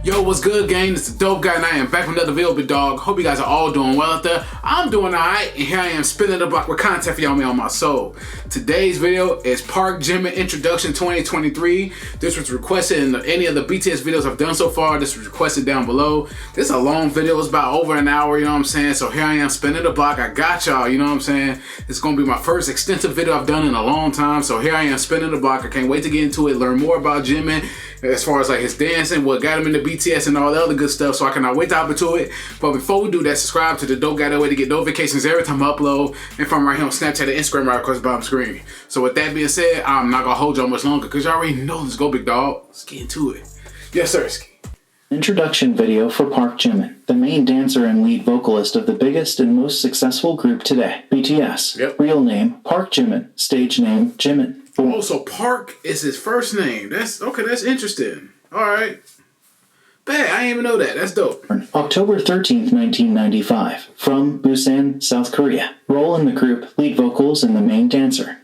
Yo, what's good, gang? It's the Dope Guy, and I am back with another video, big dog. Hope you guys are all doing well out there. I'm doing alright, and here I am spinning the block with content for y'all, me on my soul. Today's video is Park Jimin Introduction 2023. This was requested in any of the BTS videos I've done so far. This was requested down below. This is a long video. It's about over an hour, you know what I'm saying? So here I am spinning the block. I got y'all, you know what I'm saying? It's gonna be my first extensive video I've done in a long time. So here I am spinning the block. I can't wait to get into it, learn more about Jimin as far as like his dancing, what got him into BTS and all the other good stuff, so I cannot wait to hop into it. But before we do that, subscribe to the Dope Guy, that way to get notifications every time I upload, and from right here on Snapchat and Instagram right across the bottom screen. So with that being said, I'm not gonna hold y'all much longer because y'all already know. Let's go, big dog. Let's get into it. Yes, sir. Introduction video for Park Jimin, the main dancer and lead vocalist of the biggest and most successful group today, BTS. Yep. Real name, Park Jimin. Stage name, Jimin. Oh, so Park is his first name. That's okay, that's interesting. Alright. Bad, I didn't even know that. That's dope. October 13th, 1995. From Busan, South Korea. Role in the group, lead vocals and the main dancer.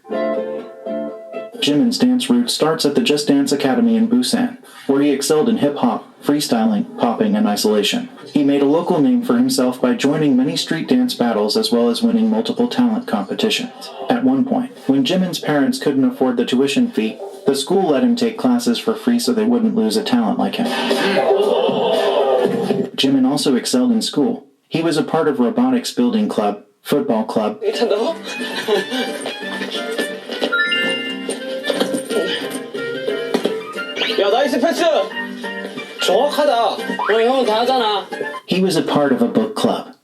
Jimin's dance route starts at the Just Dance Academy in Busan, where he excelled in hip-hop, freestyling, popping, and isolation. He made a local name for himself by joining many street dance battles as well as winning multiple talent competitions. At one point, when Jimin's parents couldn't afford the tuition fee, the school let him take classes for free so they wouldn't lose a talent like him. Jimin also excelled in school. He was a part of robotics building club, football club, 야, 나이스 패스! 정확하다. 형은 다 하잖아. He was a part of a book club,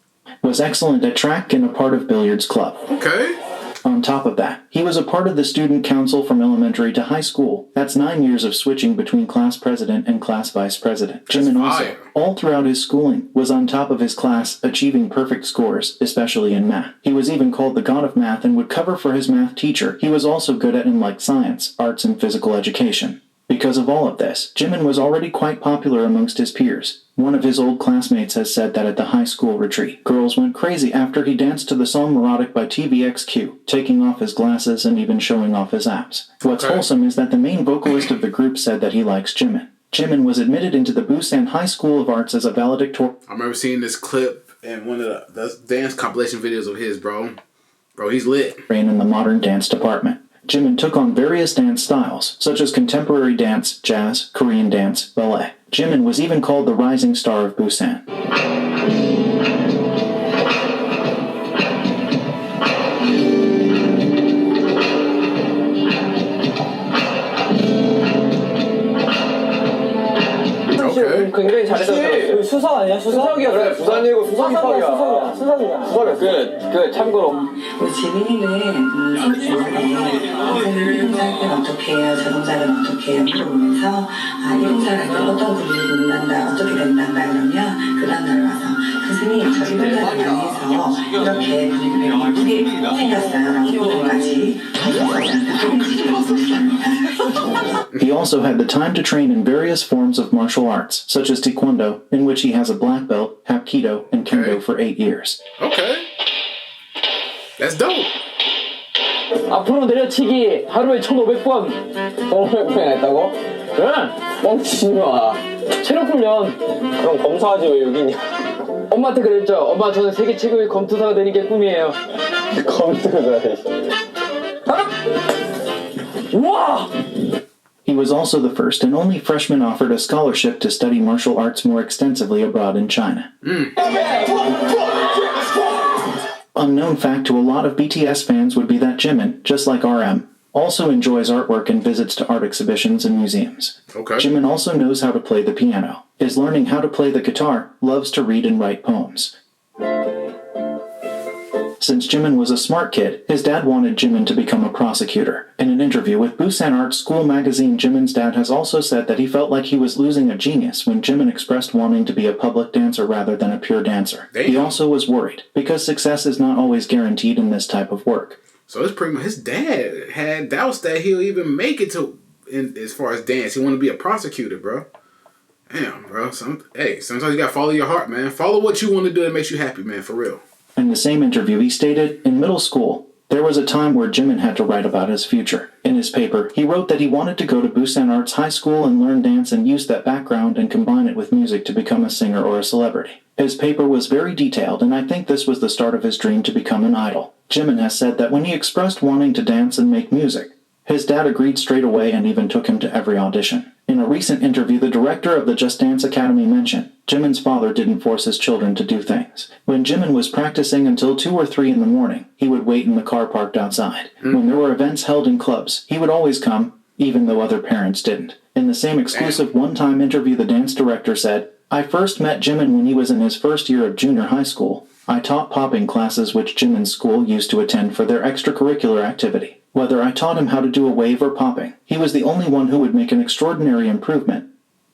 was excellent at track, and a part of billiards club. Okay. On top of that, he was a part of the student council from elementary to high school. That's 9 years of switching between class president and class vice president. Jimin also, all throughout his schooling, was on top of his class, achieving perfect scores, especially in math. He was even called the god of math and would cover for his math teacher. He was also good at and liked science, arts, and physical education. Because of all of this, Jimin was already quite popular amongst his peers. One of his old classmates has said that at the high school retreat, girls went crazy after he danced to the song Melodic by TVXQ, taking off his glasses and even showing off his abs. What's wholesome is that the main vocalist of the group said that he likes Jimin. Jimin was admitted into the Busan High School of Arts as a valedictorian. I remember seeing this clip in one of the dance compilation videos of his, bro. Bro, he's lit. In the modern dance department. Jimin took on various dance styles, such as contemporary dance, jazz, Korean dance, ballet. Jimin was even called the rising star of Busan. 굉장히 잘했어요. 수석 아니야? 수석이야. 그래, 부산이고 수석 입학이야. 수석이야. 그 참고로. 지민이는 수업 중간에 선생님이 이동할 땐 어떻게 해요? 자동차는 어떻게 해요? 물어보면서 이동차를 할 때 어떤 구조를 붙는다, 어떻게 된단다 그러면 그 다음날 와서 선생님 저 이동차를 이용해서 이렇게 분위기 생겼어요. 라고 부분까지 He also had the time to train in various forms of martial arts, such as Taekwondo, in which he has a black belt, Hapkido, and Kendo for 8 years. Okay. That's dope. 앞으로 내려치기 하루에 1,500번. 1,500번 했다고? 응. 뻥치지 마. 체력 훈련. 그럼 검사하지 왜 여기 있냐? 엄마한테 그랬죠. 엄마 저는 세계 최고의 검투사가 되는 게 꿈이에요. 검투사. 와! He was also the first and only freshman offered a scholarship to study martial arts more extensively abroad in China. Unknown fact to a lot of BTS fans would be that Jimin, just like RM, also enjoys artwork and visits to art exhibitions and museums. Okay. Jimin also knows how to play the piano, is learning how to play the guitar, loves to read and write poems. Since Jimin was a smart kid, his dad wanted Jimin to become a prosecutor. In an interview with Busan Art School magazine, Jimin's dad has also said that he felt like he was losing a genius when Jimin expressed wanting to be a public dancer rather than a pure dancer. He also was worried, because success is not always guaranteed in this type of work. So it's pretty much his dad had doubts that he'll even make it to as far as dance. He wanted to be a prosecutor, bro. Damn, bro. Sometimes you gotta follow your heart, man. Follow what you want to do that makes you happy, man, for real. In the same interview, he stated, in middle school, There was a time where Jimin had to write about his future. In his paper, he wrote that he wanted to go to Busan Arts High School and learn dance and use that background and combine it with music to become a singer or a celebrity. His paper was very detailed, and I think this was the start of his dream to become an idol. Jimin has said that when he expressed wanting to dance and make music, his dad agreed straight away and even took him to every audition. In a recent interview, the director of the Just Dance Academy mentioned Jimin's father didn't force his children to do things. When Jimin was practicing until 2 or 3 in the morning, he would wait in the car parked outside. When there were events held in clubs, he would always come, even though other parents didn't. In the same exclusive one-time interview, the dance director said, "I first met Jimin when he was in his first year of junior high school. I taught popping classes which Jimin's school used to attend for their extracurricular activity. Whether I taught him how to do a wave or popping, he was the only one who would make an extraordinary improvement.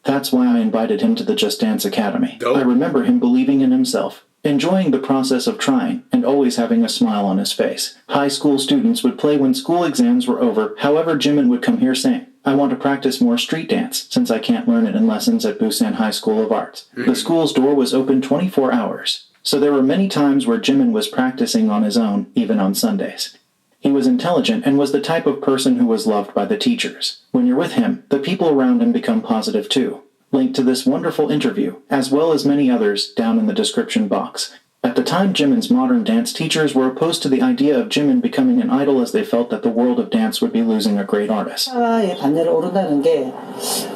That's why I invited him to the Just Dance Academy. Dope. I remember him believing in himself, enjoying the process of trying, and always having a smile on his face. High school students would play when school exams were over. However, Jimin would come here saying, I want to practice more street dance, since I can't learn it in lessons at Busan High School of Arts. The school's door was open 24 hours, so there were many times where Jimin was practicing on his own, even on Sundays. He was intelligent and was the type of person who was loved by the teachers. When you're with him, the people around him become positive too. Link to this wonderful interview, as well as many others, down in the description box. At the time, Jimin's modern dance teachers were opposed to the idea of Jimin becoming an idol as they felt that the world of dance would be losing a great artist. 의 반열을 오른다는 게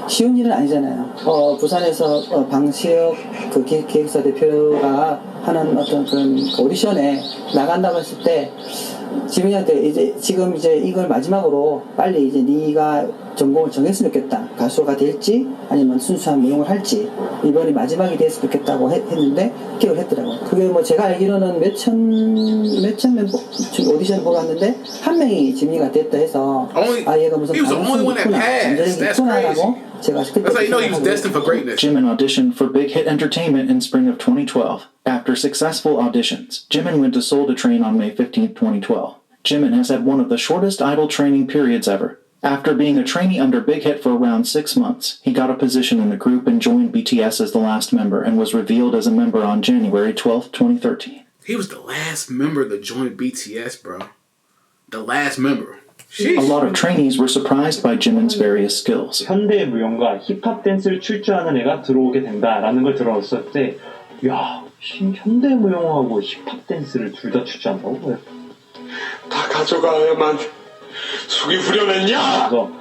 쉬운 일은 아니잖아요. 부산에서 방시혁 그 기획사 대표가 하는 어떤 그런 오디션에 나간다고 했을 때 지민이한테 이제 지금 이제 이걸 마지막으로 빨리 이제 네가 전공을 정했으면 좋겠다. 가수가 될지 아니면 순수한 미용을 할지 이번이 마지막이 됐으면 좋겠다고 했는데 기억을 했더라고요. 그게 뭐 제가 알기로는 몇천 멤버 지금 오디션 보고 왔는데 한 명이 지민이가 됐다 해서 아 얘가 무슨 가능성이 있구나 완전히 있구나라고 제가 That's how you know he was destined for greatness. Jimin auditioned for Big Hit Entertainment in spring of 2012. After successful auditions, Jimin went to Seoul to train on May 15, 2012. Jimin has had one of the shortest idol training periods ever. After being a trainee under Big Hit for around 6 months, he got a position in the group and joined BTS as the last member and was revealed as a member on January 12, 2013. He was the last member to join BTS, bro. The last member. A lot of trainees were surprised by Jimin's various skills. 현대무용과 힙합 댄스를 출제하는 애가 들어오게 된다라는 걸 들었을 때 야, 현대무용하고 힙합 댄스를 둘 다 출제한다고? 다 가져가야만 속이 후련했냐? 그래서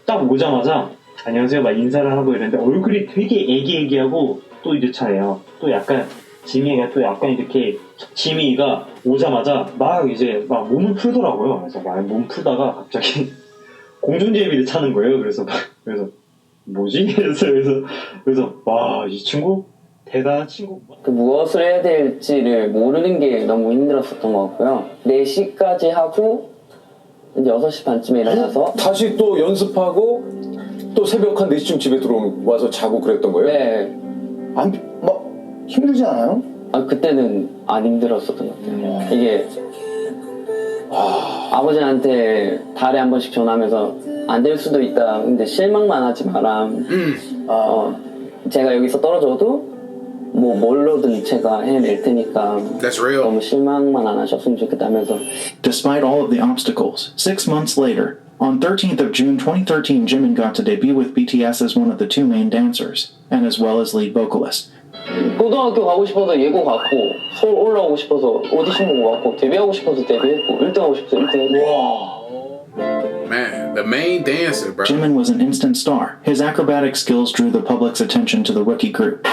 딱 오자마자 안녕하세요 막 인사를 하고 이랬는데 얼굴이 되게 애기애기하고 또 이제 차예요. 또 약간 지민이가 또 약간 이렇게 지민이가 오자마자 막 이제 막 몸을 풀더라고요. 그래서 막 몸 풀다가 갑자기 공중제비를 차는 거예요. 그래서 뭐지? 그래서 와, 이 친구 대단한 친구. 그 무엇을 해야 될지를 모르는 게 너무 힘들었었던 것 같고요. 4시까지 하고 이제 6시 반쯤에 일어나서 다시 또 연습하고 또 새벽 한 4시쯤 집에 들어와서 자고 그랬던 거예요? 네. 막 힘들지 않아요? 그때는 안 힘들었었던 것 같아요. 이게 아버지한테 달에 한 번씩 전화하면서 안 될 수도 있다. 근데 실망만 하지 마라. 제가 여기서 떨어져도 뭐 뭘로든 제가 해낼 테니까 너무 실망만 안 하셨으면 좋겠다면서. Despite all of the obstacles, 6 months later, on 13th of June 2013, Jimin got to debut with BTS as one of the 2 main dancers, and as well as lead vocalist. 고등학교 가고 싶어서 예고 갔고 서울 올라오고 싶어서 오디션 보고 왔고 데뷔하고 싶어서 데뷔했고 1등하고 싶어서 1등했고. Man, the main dancer, bro. Jimin was an instant star. His acrobatic skills drew the public's attention to the rookie group.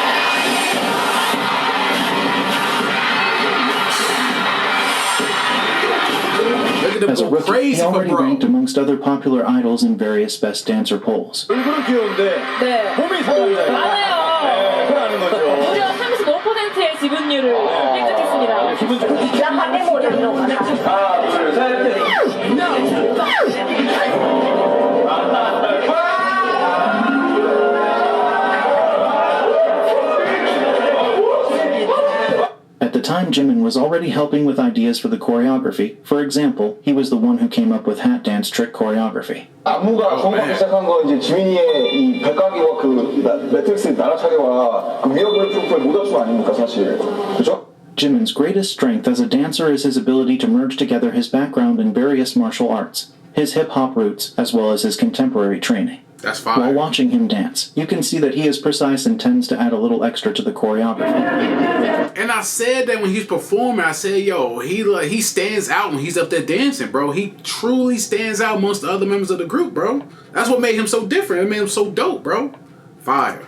As a rookie, he already ranked amongst other popular idols in various best dancer polls. 얼굴은 귀여운데 네. 몸이 잘하잖아요. 맞아요. 그러는 거죠. 무려 35%의 지분율을 획득했습니다. 기분 좋고. 하나, 둘, 셋. At the time, Jimin was already helping with ideas for the choreography. For example, he was the one who came up with hat dance trick choreography. 안무가 공부하기 시작한 건 이제 지민이의 이 발가기와 그 매트릭스 날아차기와 그 위협을 프로포의 모더춤 아닙니까 사실, 그렇죠? Jimin's greatest strength as a dancer is his ability to merge together his background in various martial arts, his hip-hop roots, as well as his contemporary training. That's fine. While watching him dance, you can see that he is precise and tends to add a little extra to the choreography. And I said that when he's performing, I said, yo, he stands out when he's up there dancing, bro. He truly stands out amongst the other members of the group, bro. That's what made him so different. It made him so dope, bro. Fire.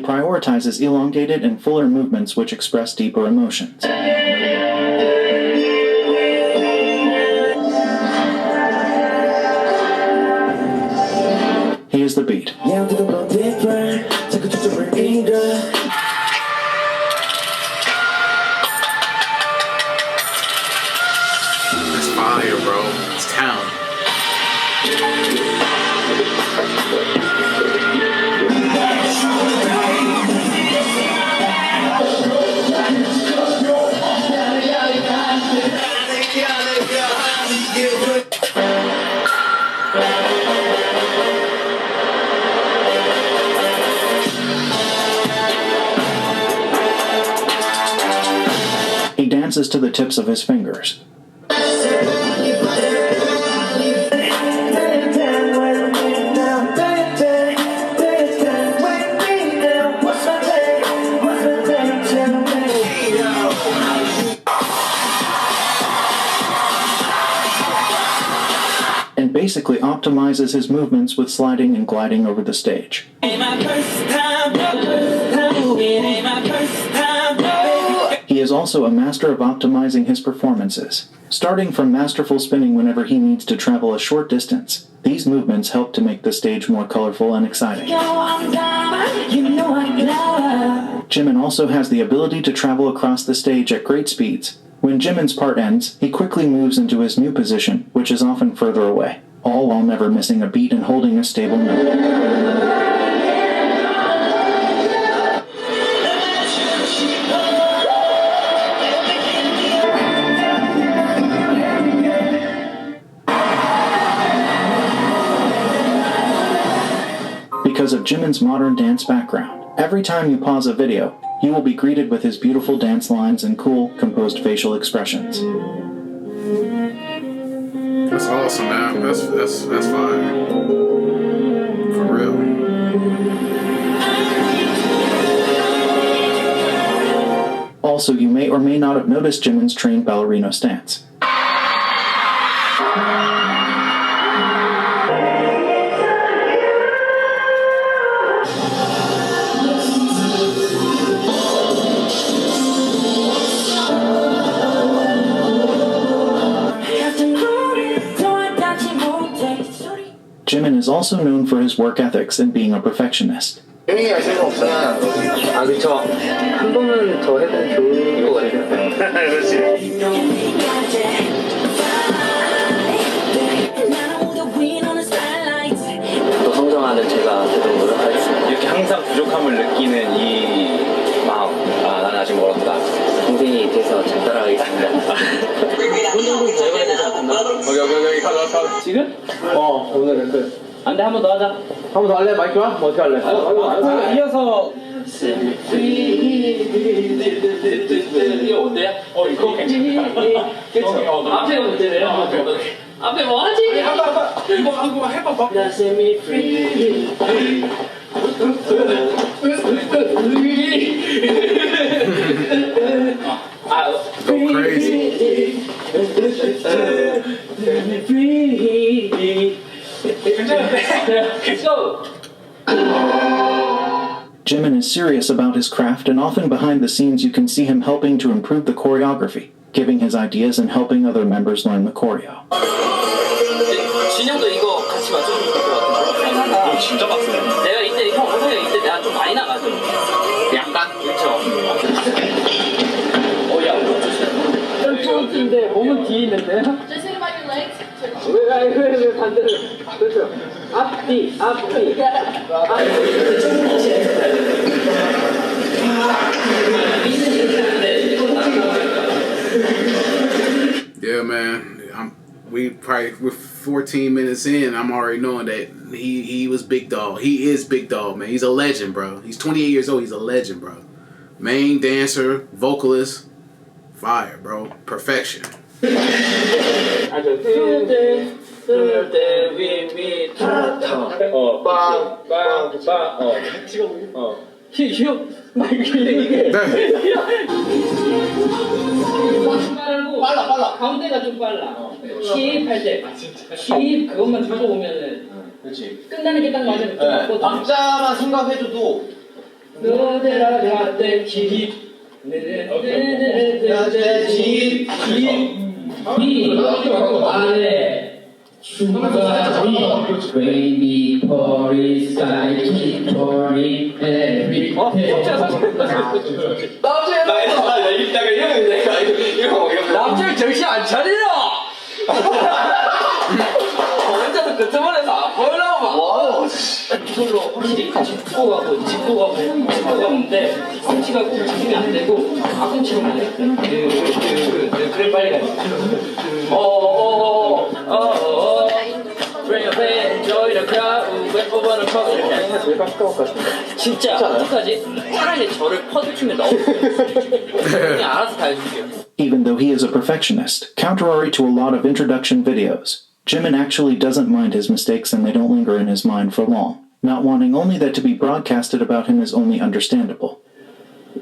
Prioritizes elongated and fuller movements which express deeper emotions. He is the beat. That's fire, bro. It's talent. He dances to the tips of his fingers. And basically optimizes his movements with sliding and gliding over the stage. He is also a master of optimizing his performances. Starting from masterful spinning whenever he needs to travel a short distance, these movements help to make the stage more colorful and exciting. Jimin also has the ability to travel across the stage at great speeds. When Jimin's part ends, he quickly moves into his new position, which is often further away, all while never missing a beat and holding a stable note. Because of Jimin's modern dance background, every time you pause a video, you will be greeted with his beautiful dance lines and cool, composed facial expressions. That's awesome, man. That's fire. For real. Also, you may or may not have noticed Jimin's trained ballerino stance. Jimin is also known for his work ethics and being a perfectionist. 형이가 쓸모없어. 아 그쵸. 한 번은 더 해도 좋을 것 같아요. 그렇지. 또 성장하는 제가 되도록 노력하겠습니다. 이렇게 항상 부족함을 느끼는 이 마음. 아 난 아직 멀었다. 동생이 돼서 잘 따라가겠습니다. 운동도 잘 해야 되지 않나? 여기 가자. 지금? 오늘은 끝. 안 돼, 한 번 더 하자. 한 번 더 할래? 마이크 와? 어떻게 할래? 이어서. 이거 어때요? 이거 괜찮다. 그쵸? 앞에 문제네요. 앞에 뭐 하지? 이거 해봐봐. Go crazy. Jimin is serious about his craft, and often behind the scenes you can see him helping to improve the choreography, giving his ideas and helping other members learn the choreo. 진영도 이거 같이 맞춰주면 좋을 것 같은데. 이거 진짜 빡세네. 내가 이때 형 호성이 이때 내가 좀 많이 나가죠. 약간? 그렇죠. 야. 반대로. 그렇죠. 앞뒤. Yeah, man. We're 14 minutes in. I'm already knowing that he was big dog. He is big dog, man. He's a legend, bro. He's 28 years old. He's a legend, bro. Main dancer, vocalist, fire, bro. Perfection. 빨라. 가운데가 좀 빨라. 시입할 때. 시입 그것만 잡아보면은. 그렇지. 끝나는 게 딱 맞아. 박자만 생각해줘도 너네라 가때 기입. 기입. 안에. Baby, Polly, Sky, Polly, every 남자를 정신 안 차리려! 혼자서 끄트머리에서 안 보이려고 막! 이걸로 확실히 짚고 가는데 꽁치가 꼭 잡히면 안 되고 앞꿈치로 가야 돼. 그래 빨리 가야 Bring a band, enjoy the crowd, wait for one to 진짜 어떡하지? 차라리 저를 퍼드키면 너무 그냥 알아서 다 해줄게요. Even though he is a perfectionist, contrary to a lot of introduction videos, Jimin actually doesn't mind his mistakes and they don't linger in his mind for long. Not wanting only that to be broadcasted about him is only understandable.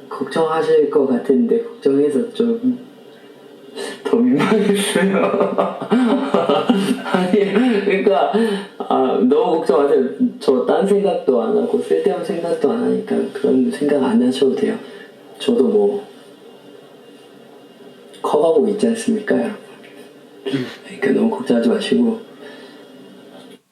걱정하실 것 같은데 걱정해서 좀 더 민망했어요. 아니 그러니까 너무 걱정하세요. 저 딴 생각도 안 하고 쓸데없는 생각도 안 하니까 그런 생각 안 하셔도 돼요. 저도 뭐 커가고 있지 않습니까, 여러분? 그러니까 너무 걱정하지 마시고.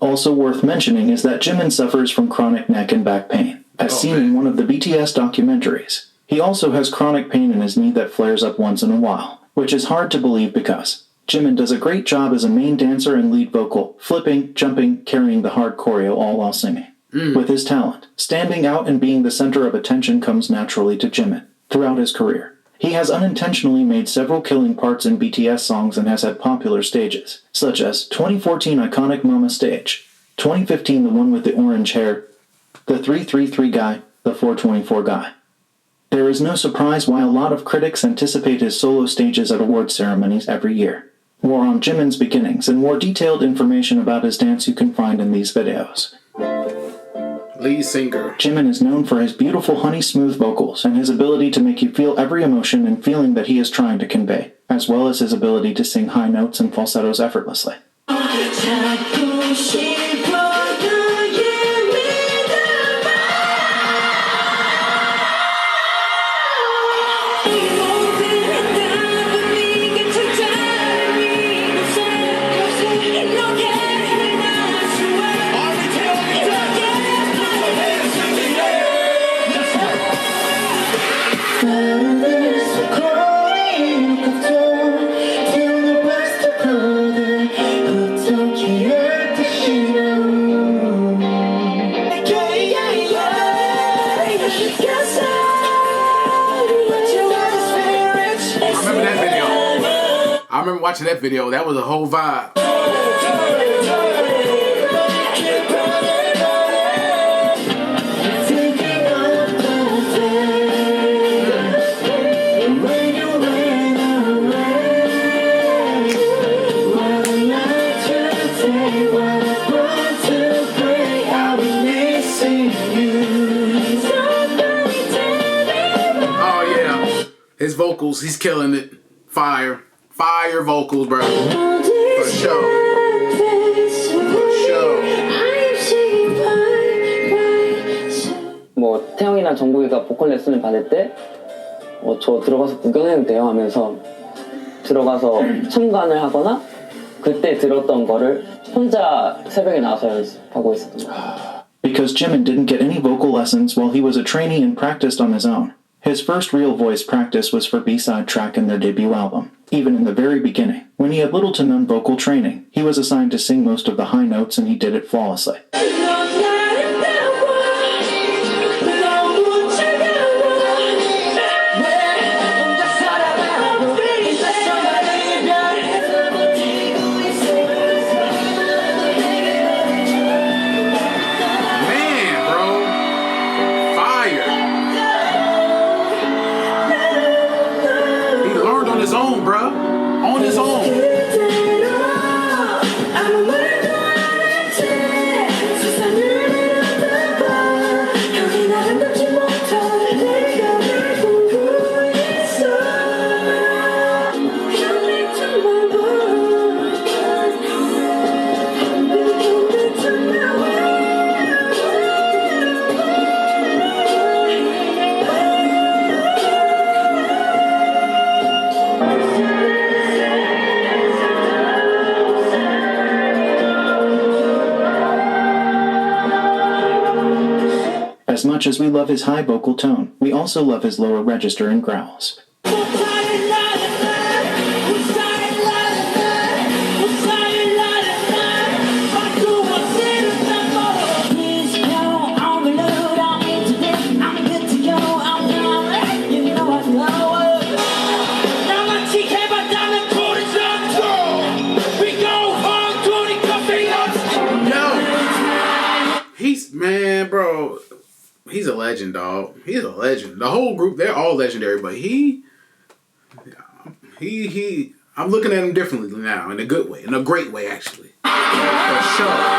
Also worth mentioning is that Jimin suffers from chronic neck and back pain, as seen in one of the BTS documentaries. He also has chronic pain in his knee that flares up once in a while, which is hard to believe because Jimin does a great job as a main dancer and lead vocal, flipping, jumping, carrying the hard choreo all while singing. With his talent, standing out and being the center of attention comes naturally to Jimin throughout his career. He has unintentionally made several killing parts in BTS songs and has had popular stages, such as 2014 iconic Mama stage, 2015 the one with the orange hair, the 333 guy, the 424 guy. There is no surprise why a lot of critics anticipate his solo stages at award ceremonies every year. More on Jimin's beginnings and more detailed information about his dance you can find in these videos. Lead singer. Jimin is known for his beautiful honey-smooth vocals and his ability to make you feel every emotion and feeling that he is trying to convey, as well as his ability to sing high notes and falsettos effortlessly. I remember watching that video. That was a whole vibe. Oh yeah, his vocals, he's killing it. Fire vocals, bro. For sure. 뭐 태영이나 정국이가 보컬 레슨을 받을 때 저 들어가서 구경해도 돼요 하면서 들어가서 참관을 하거나 그때 들었던 거를 혼자 새벽에 나와서 연습하고 있었던 거예요. Because Jimin didn't get any vocal lessons while he was a trainee and practiced on his own. His first real voice practice was for B-side track in their debut album. Even in the very beginning, when he had little to none vocal training, he was assigned to sing most of the high notes and he did it flawlessly. As much as we love his high vocal tone, we also love his lower register and growls. Man, bro, he's a legend, dog. He's a legend. The whole group, they're all legendary, but I'm looking at him differently now, in a good way, in a great way, actually. For sure.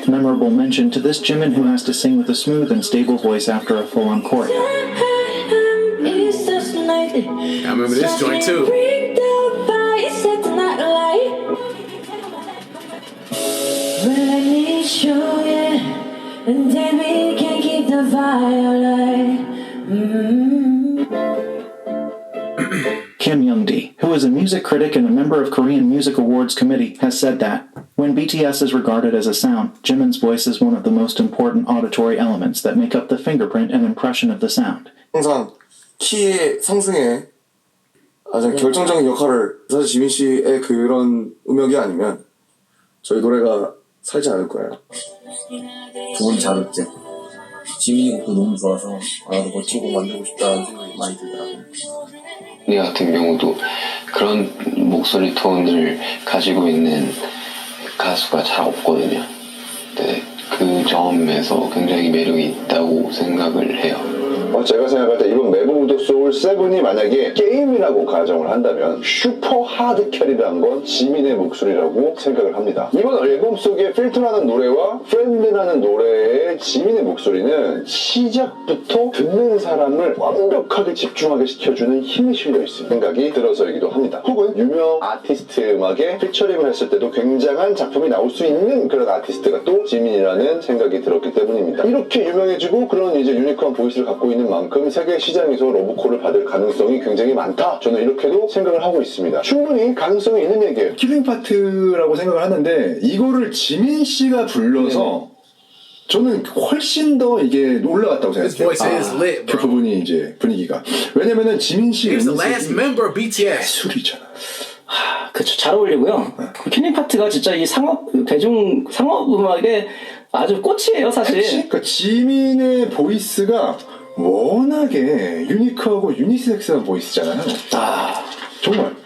Memorable mention to this Jimin who has to sing with a smooth and stable voice after a full-on chorus. I remember this joint too. Kim Young-dee, who is a music critic and a member of Korean Music Awards Committee, has said that, when BTS is regarded as a sound, Jimin's voice is one of the most important auditory elements that make up the fingerprint and impression of the sound. 항상 키의 상승에 가장 결정적인 역할을 사실 지민 씨의 그런 음역이 아니면 저희 노래가 살지 않을 거예요. 좋은 자극제. 지민이 곡도 너무 좋아서 나도 멋지고 만들고 싶다는 생각이 많이 들더라고요. 이 같은 경우도 그런 목소리 톤을 가지고 있는 가수가 잘 없거든요. 네, 그 점에서 굉장히 매력이 있다고 생각을 해요. 제가 생각할 때 이번 매브 오브 더 소울 7이 만약에 게임이라고 가정을 한다면 슈퍼 하드 캐리라는 건 지민의 목소리라고 생각을 합니다. 이번 앨범 속에 필터라는 노래와 프렌드라는 노래의 지민의 목소리는 시작부터 듣는 사람을 완벽하게 집중하게 시켜주는 힘이 실려있는 생각이 들어서이기도 합니다. 혹은 유명 아티스트 음악에 피처링을 했을 때도 굉장한 작품이 나올 수 있는 그런 아티스트가 또 지민이라는 생각이 들었기 때문입니다. 이렇게 유명해지고 그런 이제 유니크한 보이스를 갖고 있는 만큼 세계 시장에서 러브콜을 받을 가능성이 굉장히 많다. 저는 이렇게도 생각을 하고 있습니다. 충분히 가능성이 있는 얘기예요. 킬링 파트라고 생각을 하는데 이거를 지민 씨가 불러서 저는 훨씬 더 이게 올라갔다고 생각해요. 그 부분이 이제 분위기가. 왜냐면은 지민 씨 He's the last member of BTS. 술이잖아. 그쵸, 잘 어울리고요. 그 킬링 파트가 진짜 이 대중 상업 음악의 아주 꽃이에요, 사실. 그러니까 지민의 보이스가 워낙에 유니크하고 유니섹스한 보이스잖아요. 정말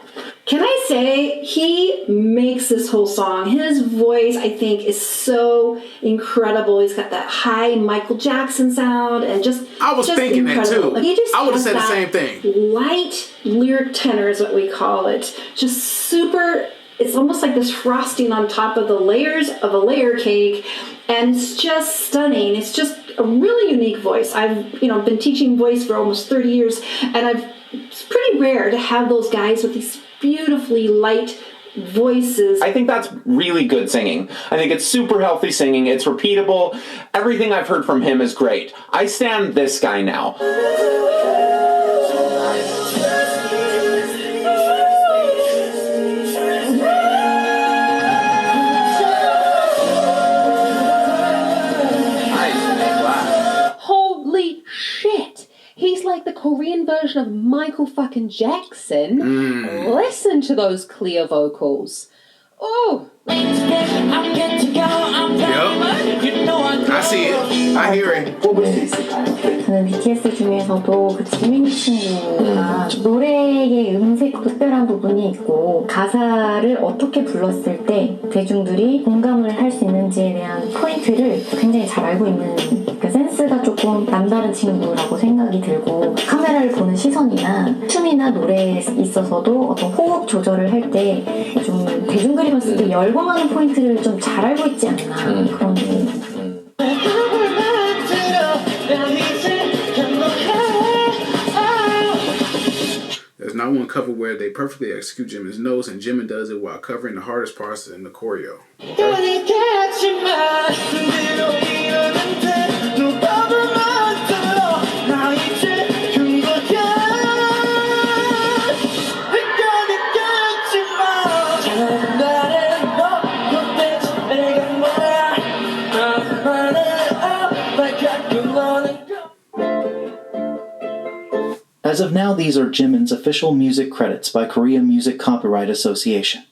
Can I say, he makes this whole song. His voice, I think, is so incredible. He's got that high Michael Jackson sound and just I was thinking incredible. that too. He just I would have has said the that same thing. Light lyric tenor is what we call it. Just super, it's almost like this frosting on top of the layers of a layer cake. And it's just stunning. It's just a really unique voice. I've been teaching voice for almost 30 years, and it's pretty rare to have those guys with these beautifully light voices. I think that's really good singing. I think it's super healthy singing. It's repeatable. Everything I've heard from him is great. I stand this guy now. Holy shit! He's like the Korean version of Michael fucking Jackson. Listen to those clear vocals. Oh. I see it. I hear it. 뽑을 수 있을까요? 저는 BTS 중에서도 그 지민 친구가 노래의 음색 특별한 부분이 있고 가사를 어떻게 불렀을 때 대중들이 공감을 할 수 있는지에 대한 포인트를 굉장히 잘 알고 있는 그 센스가 조금 남다른 친구라고 생각이 들고 카메라를 보는 시선이나 춤이나 노래에 있어서도 어떤 호흡 조절을 할 때 좀 대중들이 봤을 때 열광하는 포인트를 좀 잘 알고 있지 않나 그런 게 There's not one cover where they perfectly execute Jimin's notes, and Jimin does it while covering the hardest parts in the choreo. As of now, these are Jimin's official music credits by Korea Music Copyright Association.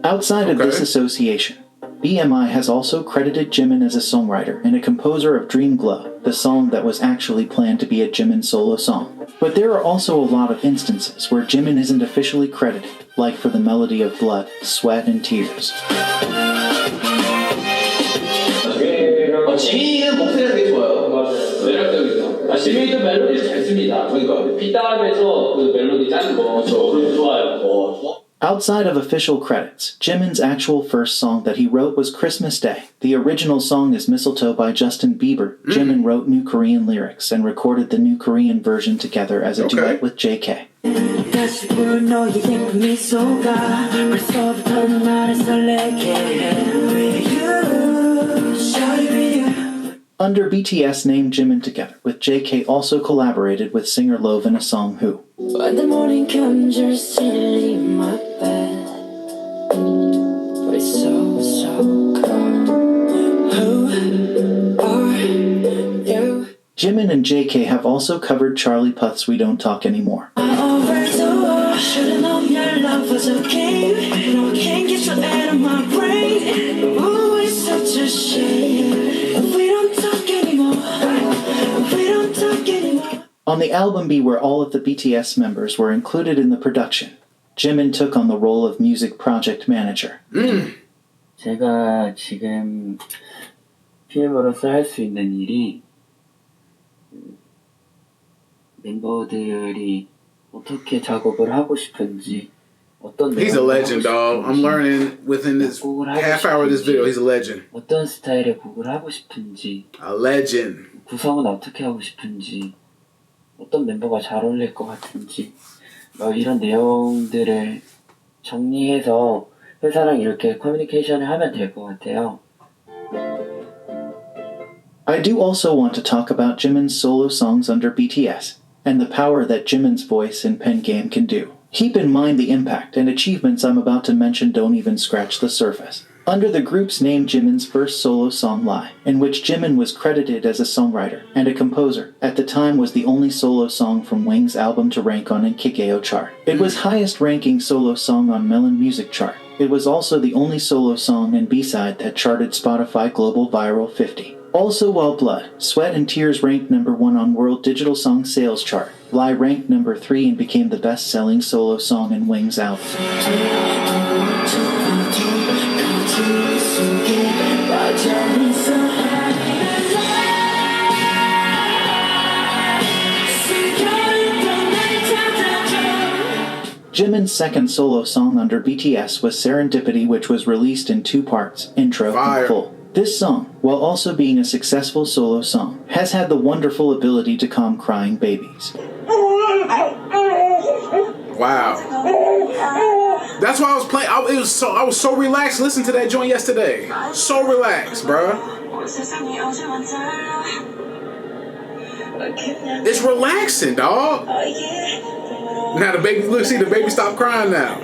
Outside of this association, BMI has also credited Jimin as a songwriter and a composer of Dream Glow, the song that was actually planned to be a Jimin solo song. But there are also a lot of instances where Jimin isn't officially credited, like for the melody of Blood, Sweat, and Tears. 지민이는 목소리가 되게 좋아요. 매력적이죠. 지민이도 멜로디 잘 씁니다. 그러니까 빗다음에서 그 멜로디 짜는 거 저 좋아요. Outside of official credits, Jimin's actual first song that he wrote was Christmas Day. The original song is Mistletoe by Justin Bieber. Jimin wrote new Korean lyrics and recorded the new Korean version together as a duet with JK. Under BTS named Jimin together with JK also collaborated with singer Love in a song Who. When the morning comes, you're still in my bed, but it's so cold. Who are you? Jimin and JK have also covered Charlie Puth's We Don't Talk Anymore. Should've known your love was a game. No, can't get you out of my brain. Oh, it's such a shame. We don't talk anymore. We don't talk anymore. On the album B, where all of the BTS members were included in the production, Jimin took on the role of music project manager. 제가 지금 PM으로서 할 수 있는 일이 멤버들이 어떻게 작업을 하고 싶은지 어떤 He's a legend, dog. I'm learning within this half hour of this video. He's a legend. 어떤 스타일의 곡을 하고 싶은지 A legend. 구성은 어떻게 하고 싶은지 어떤 멤버가 잘 어울릴 것 같은지 이런 내용들을 정리해서 회사랑 이렇게 커뮤니케이션을 하면 될 것 같아요. I do also want to talk about Jimin's solo songs under BTS, and the power that Jimin's voice and pen game can do. Keep in mind the impact and achievements I'm about to mention don't even scratch the surface. Under the group's name, Jimin's first solo song Lie, in which Jimin was credited as a songwriter and a composer, at the time was the only solo song from Wang's album to rank on an Kikeo chart. It was highest ranking solo song on Melon Music chart. It was also the only solo song and B-side that charted Spotify Global Viral 50. Also, while Blood, Sweat and Tears ranked number 1 on World Digital Song Sales Chart, Lie ranked number 3 and became the best-selling solo song in Wings album. Jimin's second solo song under BTS was Serendipity, which was released in 2 parts, intro and full. This song, while also being a successful solo song, has had the wonderful ability to calm crying babies. Wow. That's why I was playing. I was so relaxed listening to that joint yesterday. So relaxed, bruh. It's relaxing, dog. Now the baby, look, see the baby stop crying now.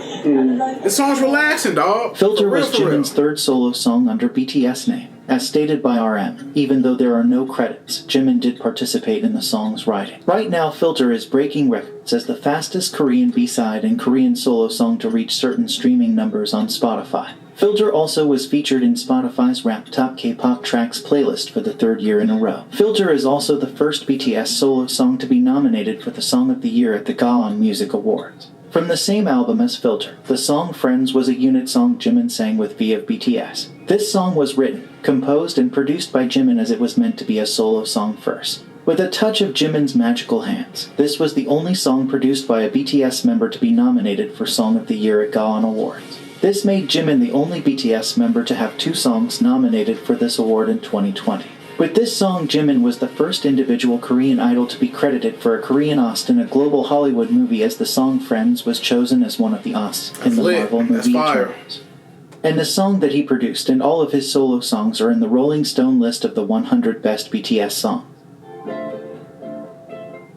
This song's relaxing, dog. Filter was Jimin's third solo song under BTS name. As stated by RM, even though there are no credits, Jimin did participate in the song's writing. Right now, Filter is breaking records as the fastest Korean B-side and Korean solo song to reach certain streaming numbers on Spotify. Filter also was featured in Spotify's Rap Top K-pop Tracks playlist for the 3rd year in a row. Filter is also the first BTS solo song to be nominated for the Song of the Year at the Gaon Music Awards. From the same album as Filter, the song Friends was a unit song Jimin sang with V of BTS. This song was written, composed, and produced by Jimin as it was meant to be a solo song first. With a touch of Jimin's magical hands, this was the only song produced by a BTS member to be nominated for Song of the Year at Gaon Awards. This made Jimin the only BTS member to have 2 songs nominated for this award in 2020. With this song, Jimin was the first individual Korean idol to be credited for a Korean OST in a global Hollywood movie, as the song Friends was chosen as one of the OSTs in the Marvel movie Eternals. And the song that he produced and all of his solo songs are in the Rolling Stone list of the 100 best BTS songs.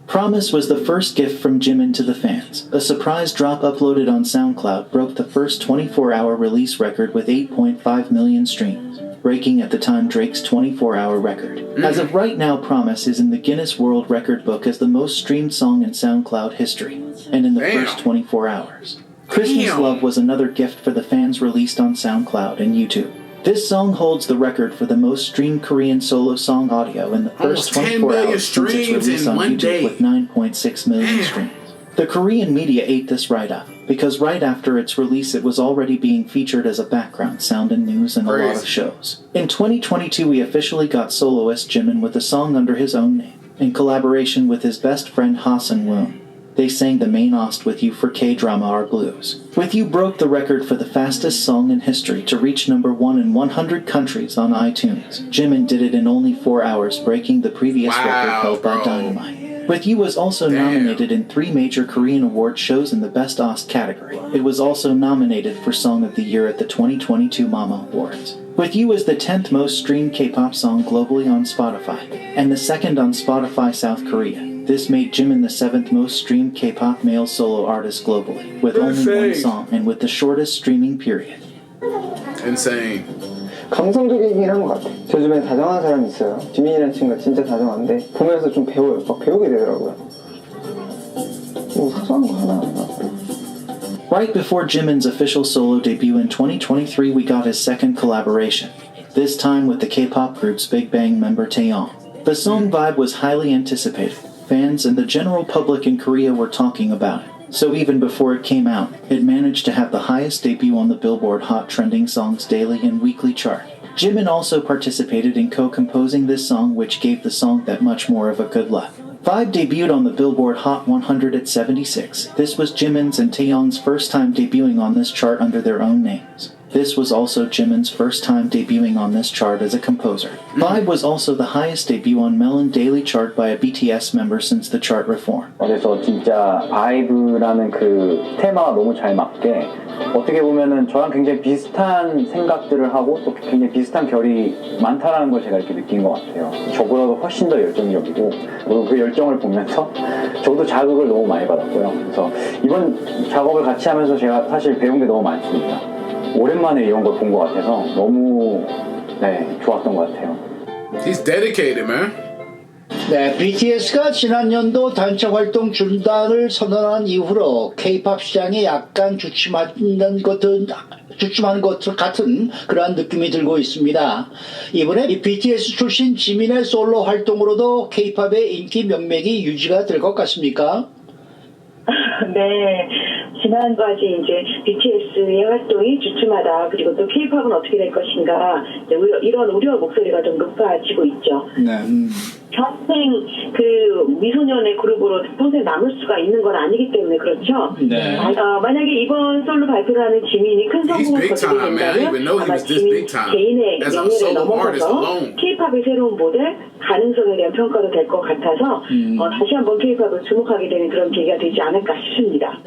Promise was the first gift from Jimin to the fans. A surprise drop uploaded on SoundCloud broke the first 24-hour release record with 8.5 million streams, breaking at the time Drake's 24-hour record. As of right now, Promise is in the Guinness World Record book as the most streamed song in SoundCloud history, and in the first 24 hours. Christmas Love was another gift for the fans, released on SoundCloud and YouTube. This song holds the record for the most streamed Korean solo song audio in the first 24 hours since its release on YouTube, with 9.6 million streams. The Korean media ate this right up, because right after its release it was already being featured as a background sound in news and a lot of shows. In 2022 we officially got soloist Jimin with a song under his own name, in collaboration with his best friend Ha Sun-woon. They sang the main OST With You for K-Drama Our Blues. With You broke the record for the fastest song in history to reach number 1 in 100 countries on iTunes. Jimin did it in only 4 hours, breaking the previous record held by Dynamite. With You was also nominated in 3 major Korean award shows in the Best OST category. It was also nominated for Song of the Year at the 2022 Mama Awards. With You is the 10th most streamed K-pop song globally on Spotify, and the 2nd on Spotify South Korea. This made Jimin the 7th most streamed K-pop male solo artist globally, with only 1 song and with the shortest streaming period. Insane. 감성적이긴 한 것 같아. 저 주변에 다정한 사람이 있어요. 지민이라는 친구가 진짜 다정한데 보면서 좀 배워요. 막 배우게 되더라고요. 뭐 사소한 거 하나. Right before Jimin's official solo debut in 2023, we got his second collaboration, this time with the K-pop group's Big Bang member Taeyong. The song Vibe was highly anticipated. Fans and the general public in Korea were talking about it. So even before it came out, it managed to have the highest debut on the Billboard Hot Trending Songs daily and weekly chart. Jimin also participated in co-composing this song, which gave the song that much more of a good look. Vibe debuted on the Billboard Hot 100 at 76. This was Jimin's and Taeyong's first time debuting on this chart under their own names. This was also Jimin's first time debuting on this chart as a composer. Vibe was also the highest debut on Melon Daily chart by a BTS member since the chart reform. 그래서 진짜 바이브라는 그 테마가 너무 잘 맞게 어떻게 보면은 저랑 굉장히 비슷한 생각들을 하고 또 굉장히 비슷한 결이 많다라는 걸 제가 이렇게 느낀 것 같아요. 저보다도 훨씬 더 열정적이고 그리고 그 열정을 보면서 저도 자극을 너무 많이 받았고요. 그래서 이번 작업을 같이 하면서 제가 사실 배운 게 너무 많습니다. 오랜만에 이런 걸 본 것 같아서 너무 좋았던 것 같아요. He's dedicated, man. 네, BTS가 지난 연도 단체 활동 중단을 선언한 이후로 K-팝 시장이 약간 주춤한 것 같은 그러한 느낌이 들고 있습니다. 이번에 이 BTS 출신 지민의 솔로 활동으로도 K-팝의 인기 명맥이 유지가 될 것 같습니까? 네. 지난까지 이제 BTS의 활동이 주춤하다. 그리고 또 K-팝은 어떻게 될 것인가. 이런 우려 목소리가 좀 높아지고 있죠. 네. 평생 그 미소년의 그룹으로 평생 남을 수가 있는 건 아니기 때문에 그렇죠. 네. 만약에 이번 솔로 발표를 하는 지민이 큰 성공을 거두게 된다면 아마 지민 개인의 영예를 넘어서서 K-팝의 새로운 모델 가능성에 대한 평가도 될 것 같아서 다시 한번 K-팝을 주목하게 되는 그런 계기가 되지 않을까 싶습니다.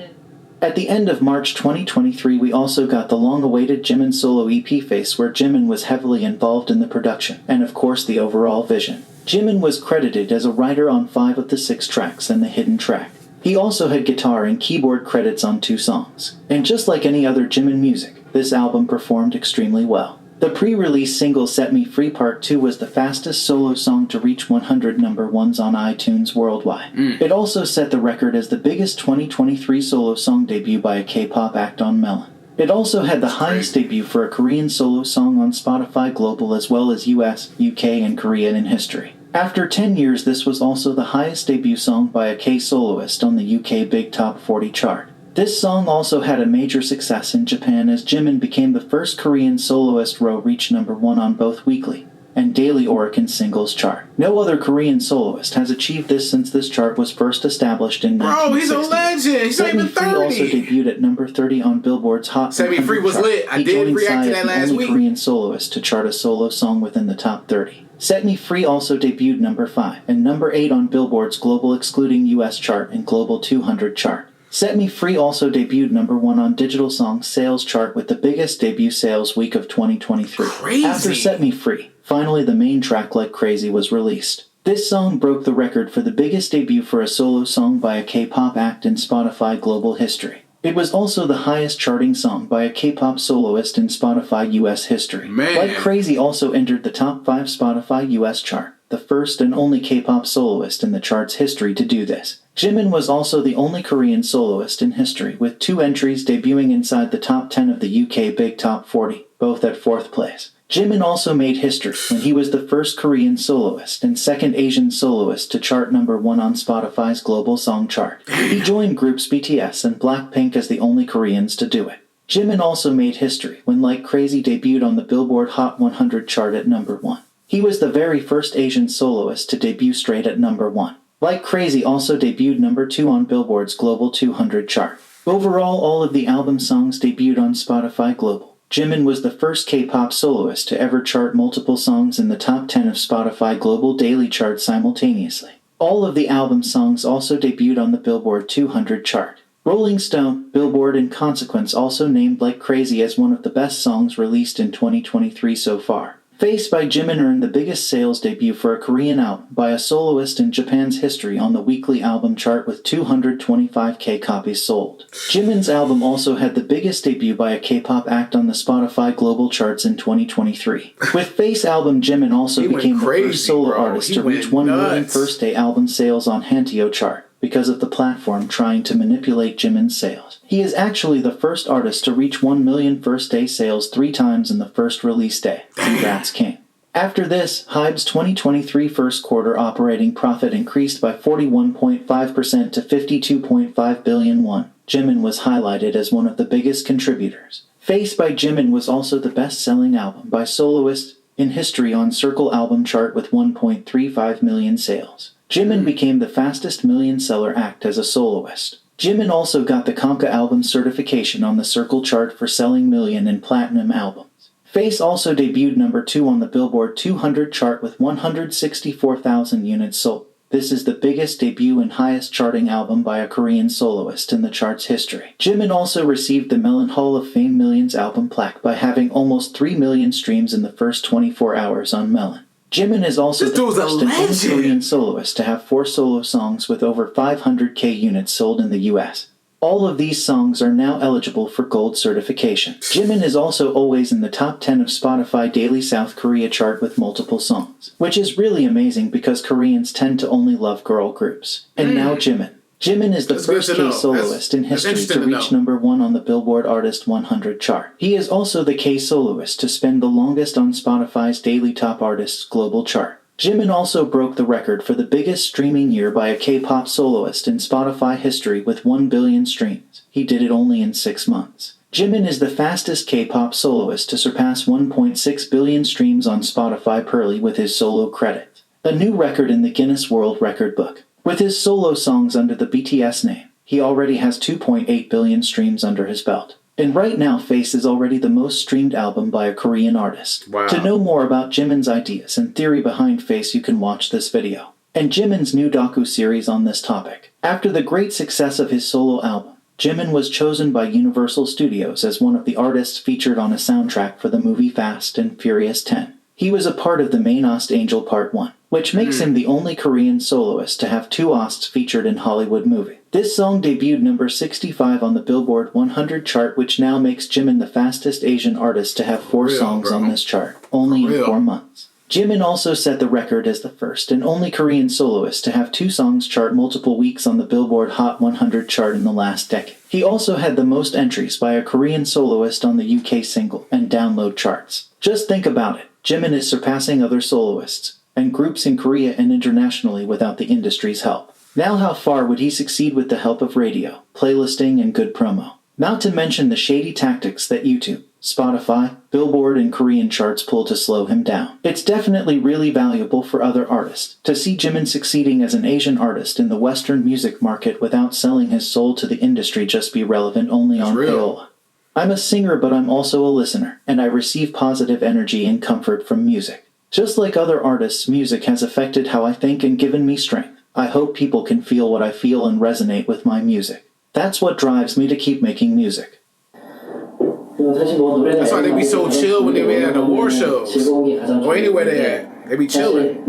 At the end of March 2023, we also got the long-awaited Jimin solo EP Face, where Jimin was heavily involved in the production, and of course the overall vision. Jimin was credited as a writer on 5 of the 6 tracks and the hidden track. He also had guitar and keyboard credits on 2 songs. And just like any other Jimin music, this album performed extremely well. The pre-release single Set Me Free Part 2 was the fastest solo song to reach 100 #1s on iTunes worldwide. It also set the record as the biggest 2023 solo song debut by a K-pop act on Melon. It also had the highest debut for a Korean solo song on Spotify Global as well as US, UK, and Korean in history. After 10 years, this was also the highest debut song by a K-soloist on the UK Big Top 40 chart. This song also had a major success in Japan as Jimin became the first Korean soloist to reach #1 on both weekly and daily Oricon singles chart. No other Korean soloist has achieved this since this chart was first established in 1960. Bro, he's a legend. He's not even 30. Set Me Free also debuted at number 30 on Billboard's Hot 100 Set Me Free was chart. lit. I He did joined react to Psy that as the last only week. Korean soloist to chart a solo song within the top 30. Set Me Free also debuted number 5 and number 8 on Billboard's Global Excluding US chart and Global 200 chart. Set Me Free also debuted number 1 on Digital Song Sales chart with the biggest debut sales week of 2023. Crazy. After Set Me Free, finally the main track Like Crazy was released. This song broke the record for the biggest debut for a solo song by a K-pop act in Spotify global history. It was also the highest charting song by a K-pop soloist in Spotify US history. Man. Like Crazy also entered the top 5 Spotify US chart, the first and only K-pop soloist in the chart's history to do this. Jimin was also the only Korean soloist in history, with 2 entries debuting inside the top 10 of the UK Big Top 40, both at 4th place. Jimin also made history when he was the first Korean soloist and second Asian soloist to chart number 1 on Spotify's global song chart. He joined groups BTS and Blackpink as the only Koreans to do it. Jimin also made history when Like Crazy debuted on the Billboard Hot 100 chart at number 1. He was the very first Asian soloist to debut straight at number 1. Like Crazy also debuted number 2 on Billboard's Global 200 chart. Overall, all of the album songs debuted on Spotify Global. Jimin was the first K-pop soloist to ever chart multiple songs in the top 10 of Spotify Global Daily chart simultaneously. All of the album songs also debuted on the Billboard 200 chart. Rolling Stone, Billboard, and Consequence also named Like Crazy as one of the best songs released in 2023 so far. Face by Jimin earned the biggest sales debut for a Korean album by a soloist in Japan's history on the weekly album chart with 225,000 copies sold. Jimin's album also had the biggest debut by a K-pop act on the Spotify global charts in 2023. With Face album, Jimin also became the first solo artist to reach 1 million first-day album sales on Hanteo chart, because of the platform trying to manipulate Jimin's sales. He is actually the first artist to reach 1 million first-day sales 3 times in the first release day. Congrats, King. After this, HYBE's 2023 first quarter operating profit increased by 41.5% to 52.5 billion won. Jimin was highlighted as one of the biggest contributors. Face by Jimin was also the best-selling album by soloists in history on Circle album chart with 1.35 million sales. Jimin became the fastest million-seller act as a soloist. Jimin also got the Konka album certification on the Circle chart for selling million and platinum albums. Face also debuted number 2 on the Billboard 200 chart with 164,000 units sold. This is the biggest debut and highest charting album by a Korean soloist in the chart's history. Jimin also received the Melon Hall of Fame Millions album plaque by having almost 3 million streams in the first 24 hours on Melon. Jimin is also the first and only Korean soloist to have 4 solo songs with over 500,000 units sold in the US. All of these songs are now eligible for gold certification. Jimin is also always in the top 10 of Spotify Daily South Korea chart with multiple songs, which is really amazing because Koreans tend to only love girl groups. And now Jimin. Jimin is the first K soloist in history to reach number 1 on the Billboard Artist 100 chart. He is also the K soloist to spend the longest on Spotify's Daily Top Artists global chart. Jimin also broke the record for the biggest streaming year by a K-pop soloist in Spotify history with 1 billion streams. He did it only in 6 months. Jimin is the fastest K-pop soloist to surpass 1.6 billion streams on Spotify purely with his solo credits. A new record in the Guinness World Record book. With his solo songs under the BTS name, he already has 2.8 billion streams under his belt. And right now, Face is already the most streamed album by a Korean artist. Wow. To know more about Jimin's ideas and theory behind Face, you can watch this video. And Jimin's new docu-series on this topic. After the great success of his solo album, Jimin was chosen by Universal Studios as one of the artists featured on a soundtrack for the movie Fast and Furious 10. He was a part of the main OST Angel Part 1, which makes him the only Korean soloist to have 2 OSTs featured in Hollywood movie. This song debuted number 65 on the Billboard 100 chart, which now makes Jimin the fastest Asian artist to have 4 songs on this chart, only in 4 months. Jimin also set the record as the first and only Korean soloist to have 2 songs chart multiple weeks on the Billboard Hot 100 chart in the last decade. He also had the most entries by a Korean soloist on the UK single and download charts. Just think about it. Jimin is surpassing other soloists and groups in Korea and internationally without the industry's help. Now how far would he succeed with the help of radio, playlisting, and good promo? Not to mention the shady tactics that YouTube, Spotify, Billboard, and Korean charts pull to slow him down. It's definitely really valuable for other artists to see Jimin succeeding as an Asian artist in the Western music market without selling his soul to the industry just be relevant only on payola. I'm a singer, but I'm also a listener, and I receive positive energy and comfort from music. Just like other artists, music has affected how I think and given me strength. I hope people can feel what I feel and resonate with my music. That's what drives me to keep making music. That's why they be so chill when they be at the war shows or anywhere they at. They be chilling.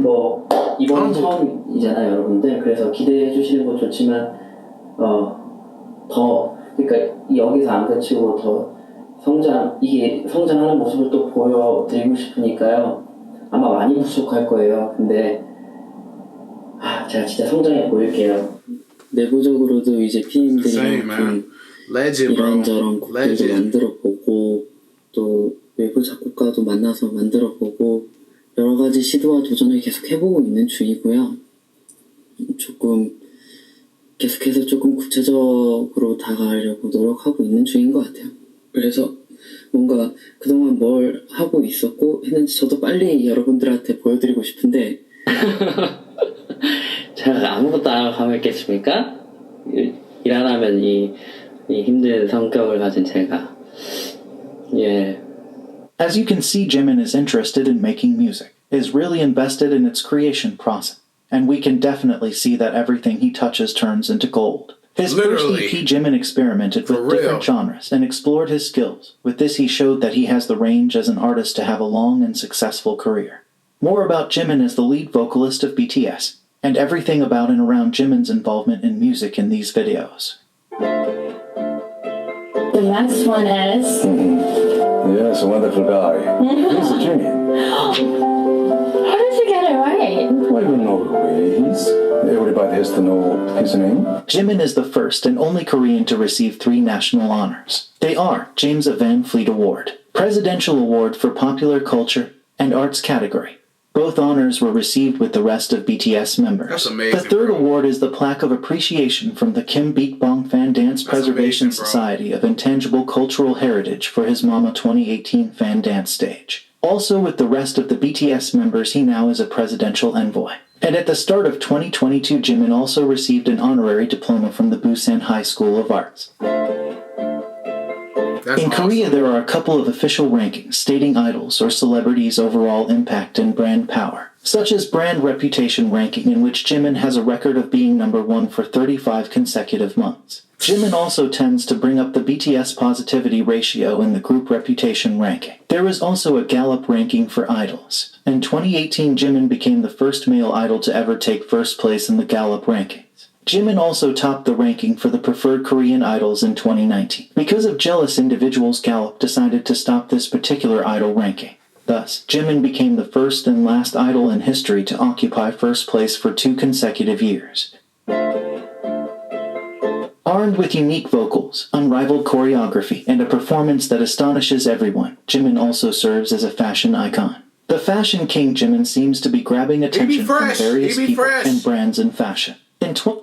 이번 처음이잖아요, 여러분들. 그래서 기대해 주시는 거 좋지만 그러니까 여기서 안 그치고 더 성장하는 모습을 또 보여드리고 싶으니까요. 아마 많이 부족할 거예요. 근데 제가 진짜 성장해 보일게요. 내부적으로도 이제 피님들이랑 이런저런 곡들도 만들어보고 또 외부 작곡가도 만나서 만들어보고 여러 가지 시도와 도전을 계속 해보고 있는 중이고요. 계속해서 조금 구체적으로 다가가려고 노력하고 있는 중인 것 같아요. 그래서 뭔가 그동안 뭘 하고 있었고 했는지 저도 빨리 여러분들한테 보여드리고 싶은데 제가 아무것도 안 하고 가만히 있겠습니까? 일 안 하면 이 힘든 성격을 가진 제가 As you can see, Jimin is interested in making music, is really invested in its creation process, and we can definitely see that everything he touches turns into gold. His first EP, Jimin experimented with different genres and explored his skills. With this, he showed that he has the range as an artist to have a long and successful career. More about Jimin as the lead vocalist of BTS, and everything about and around Jimin's involvement in music in these videos. The next one is... Yes, a wonderful guy. He's Jimin. How did you get it right? Well, you know who he is. Everybody has to know his name. Jimin is the first and only Korean to receive 3 national honors. They are James Van Fleet Award, Presidential Award for Popular Culture, and Arts category. Both honors were received with the rest of BTS members. That's amazing. The third award is the Plaque of Appreciation from the Kim Beek-bong Fan Dance Preservation Society of Intangible Cultural Heritage for his Mama 2018 Fan Dance Stage. Also with the rest of the BTS members, he now is a presidential envoy. And at the start of 2022, Jimin also received an honorary diploma from the Busan High School of Arts. In Korea, there are a couple of official rankings stating idols or celebrities' overall impact and brand power, such as Brand Reputation ranking, in which Jimin has a record of being number 1 for 35 consecutive months. Jimin also tends to bring up the BTS positivity ratio in the group reputation ranking. There is also a Gallup ranking for idols. In 2018, Jimin became the first male idol to ever take first place in the Gallup rankings. Jimin also topped the ranking for the preferred Korean idols in 2019. Because of jealous individuals, Gallup decided to stop this particular idol ranking. Thus, Jimin became the first and last idol in history to occupy first place for 2 consecutive years. Armed with unique vocals, unrivaled choreography, and a performance that astonishes everyone, Jimin also serves as a fashion icon. The fashion king Jimin seems to be grabbing attention from various people and brands in fashion.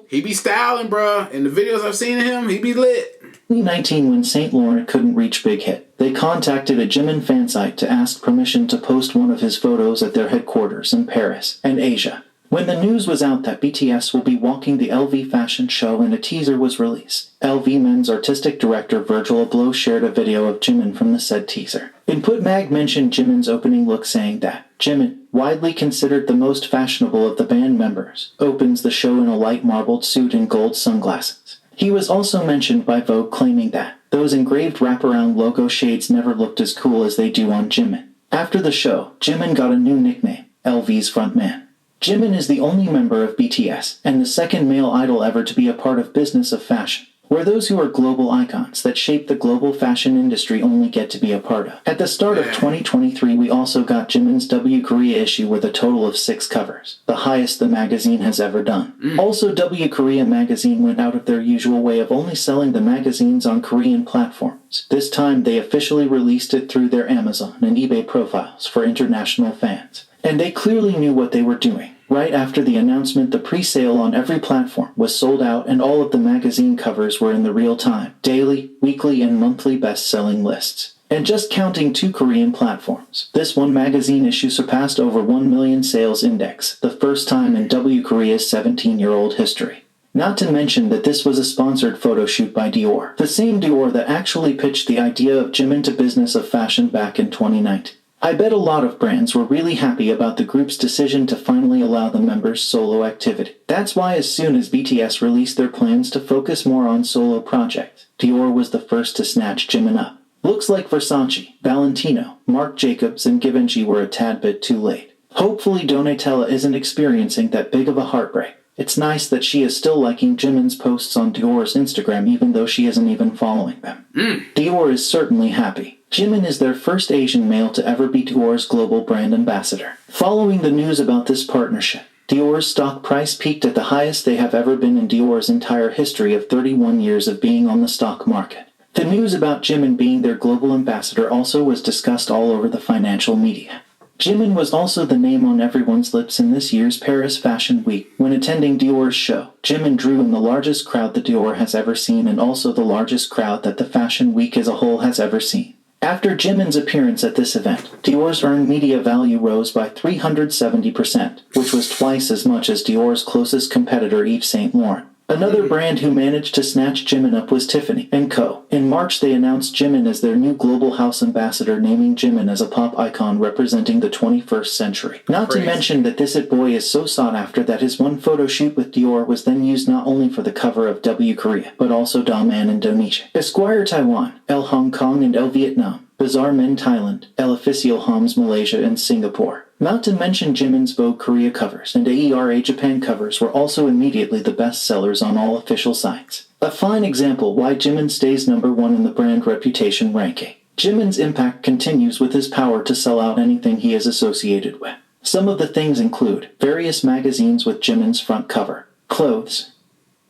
He be styling, bruh. In the videos I've seen of him, he be lit. 2019, when St. Laurent couldn't reach Big Hit, they contacted a Jimin fan site to ask permission to post one of his photos at their headquarters in Paris and Asia. When the news was out that BTS will be walking the LV fashion show and a teaser was released, LV Men's artistic director Virgil Abloh shared a video of Jimin from the said teaser. Input Mag mentioned Jimin's opening look, saying that Jimin, widely considered the most fashionable of the band members, opens the show in a light marbled suit and gold sunglasses. He was also mentioned by Vogue, claiming that those engraved wraparound logo shades never looked as cool as they do on Jimin. After the show, Jimin got a new nickname, LV's frontman. Jimin is the only member of BTS, and the second male idol ever to be a part of business of fashion, where those who are global icons that shape the global fashion industry only get to be a part of. At the start of 2023, we also got Jimin's W Korea issue with a total of 6 covers, the highest the magazine has ever done. Also, W Korea magazine went out of their usual way of only selling the magazines on Korean platforms. This time, they officially released it through their Amazon and eBay profiles for international fans. And they clearly knew what they were doing. Right after the announcement, the pre-sale on every platform was sold out, and all of the magazine covers were in the real-time, daily, weekly, and monthly best-selling lists. And just counting 2 Korean platforms, this one magazine issue surpassed over 1 million sales index, the first time in W Korea's 17-year-old history. Not to mention that this was a sponsored photo shoot by Dior, the same Dior that actually pitched the idea of Jimin to business of fashion back in 2019. I bet a lot of brands were really happy about the group's decision to finally allow the members' solo activity. That's why as soon as BTS released their plans to focus more on solo projects, Dior was the first to snatch Jimin up. Looks like Versace, Valentino, Marc Jacobs, and Givenchy were a tad bit too late. Hopefully Donatella isn't experiencing that big of a heartbreak. It's nice that she is still liking Jimin's posts on Dior's Instagram even though she isn't even following them. Dior is certainly happy. Jimin is their first Asian male to ever be Dior's global brand ambassador. Following the news about this partnership, Dior's stock price peaked at the highest they have ever been in Dior's entire history of 31 years of being on the stock market. The news about Jimin being their global ambassador also was discussed all over the financial media. Jimin was also the name on everyone's lips in this year's Paris Fashion Week. When attending Dior's show, Jimin drew in the largest crowd that Dior has ever seen and also the largest crowd that the Fashion Week as a whole has ever seen. After Jimin's appearance at this event, Dior's earned media value rose by 370%, which was twice as much as Dior's closest competitor Yves Saint Laurent. Another brand who managed to snatch Jimin up was Tiffany & Co. In March, they announced Jimin as their new global house ambassador, naming Jimin as a pop icon representing the 21st century. Not to mention that this it boy is so sought after that his one photo shoot with Dior was then used not only for the cover of W Korea, but also Da Man Indonesia, Esquire Taiwan, Elle Hong Kong and Elle Vietnam, Bazaar Men Thailand, Elle Official Homs Malaysia and Singapore. Not to mention Jimin's Vogue Korea covers and AERA Japan covers were also immediately the best sellers on all official sites. A fine example why Jimin stays number 1 in the brand reputation ranking. Jimin's impact continues with his power to sell out anything he is associated with. Some of the things include various magazines with Jimin's front cover, clothes,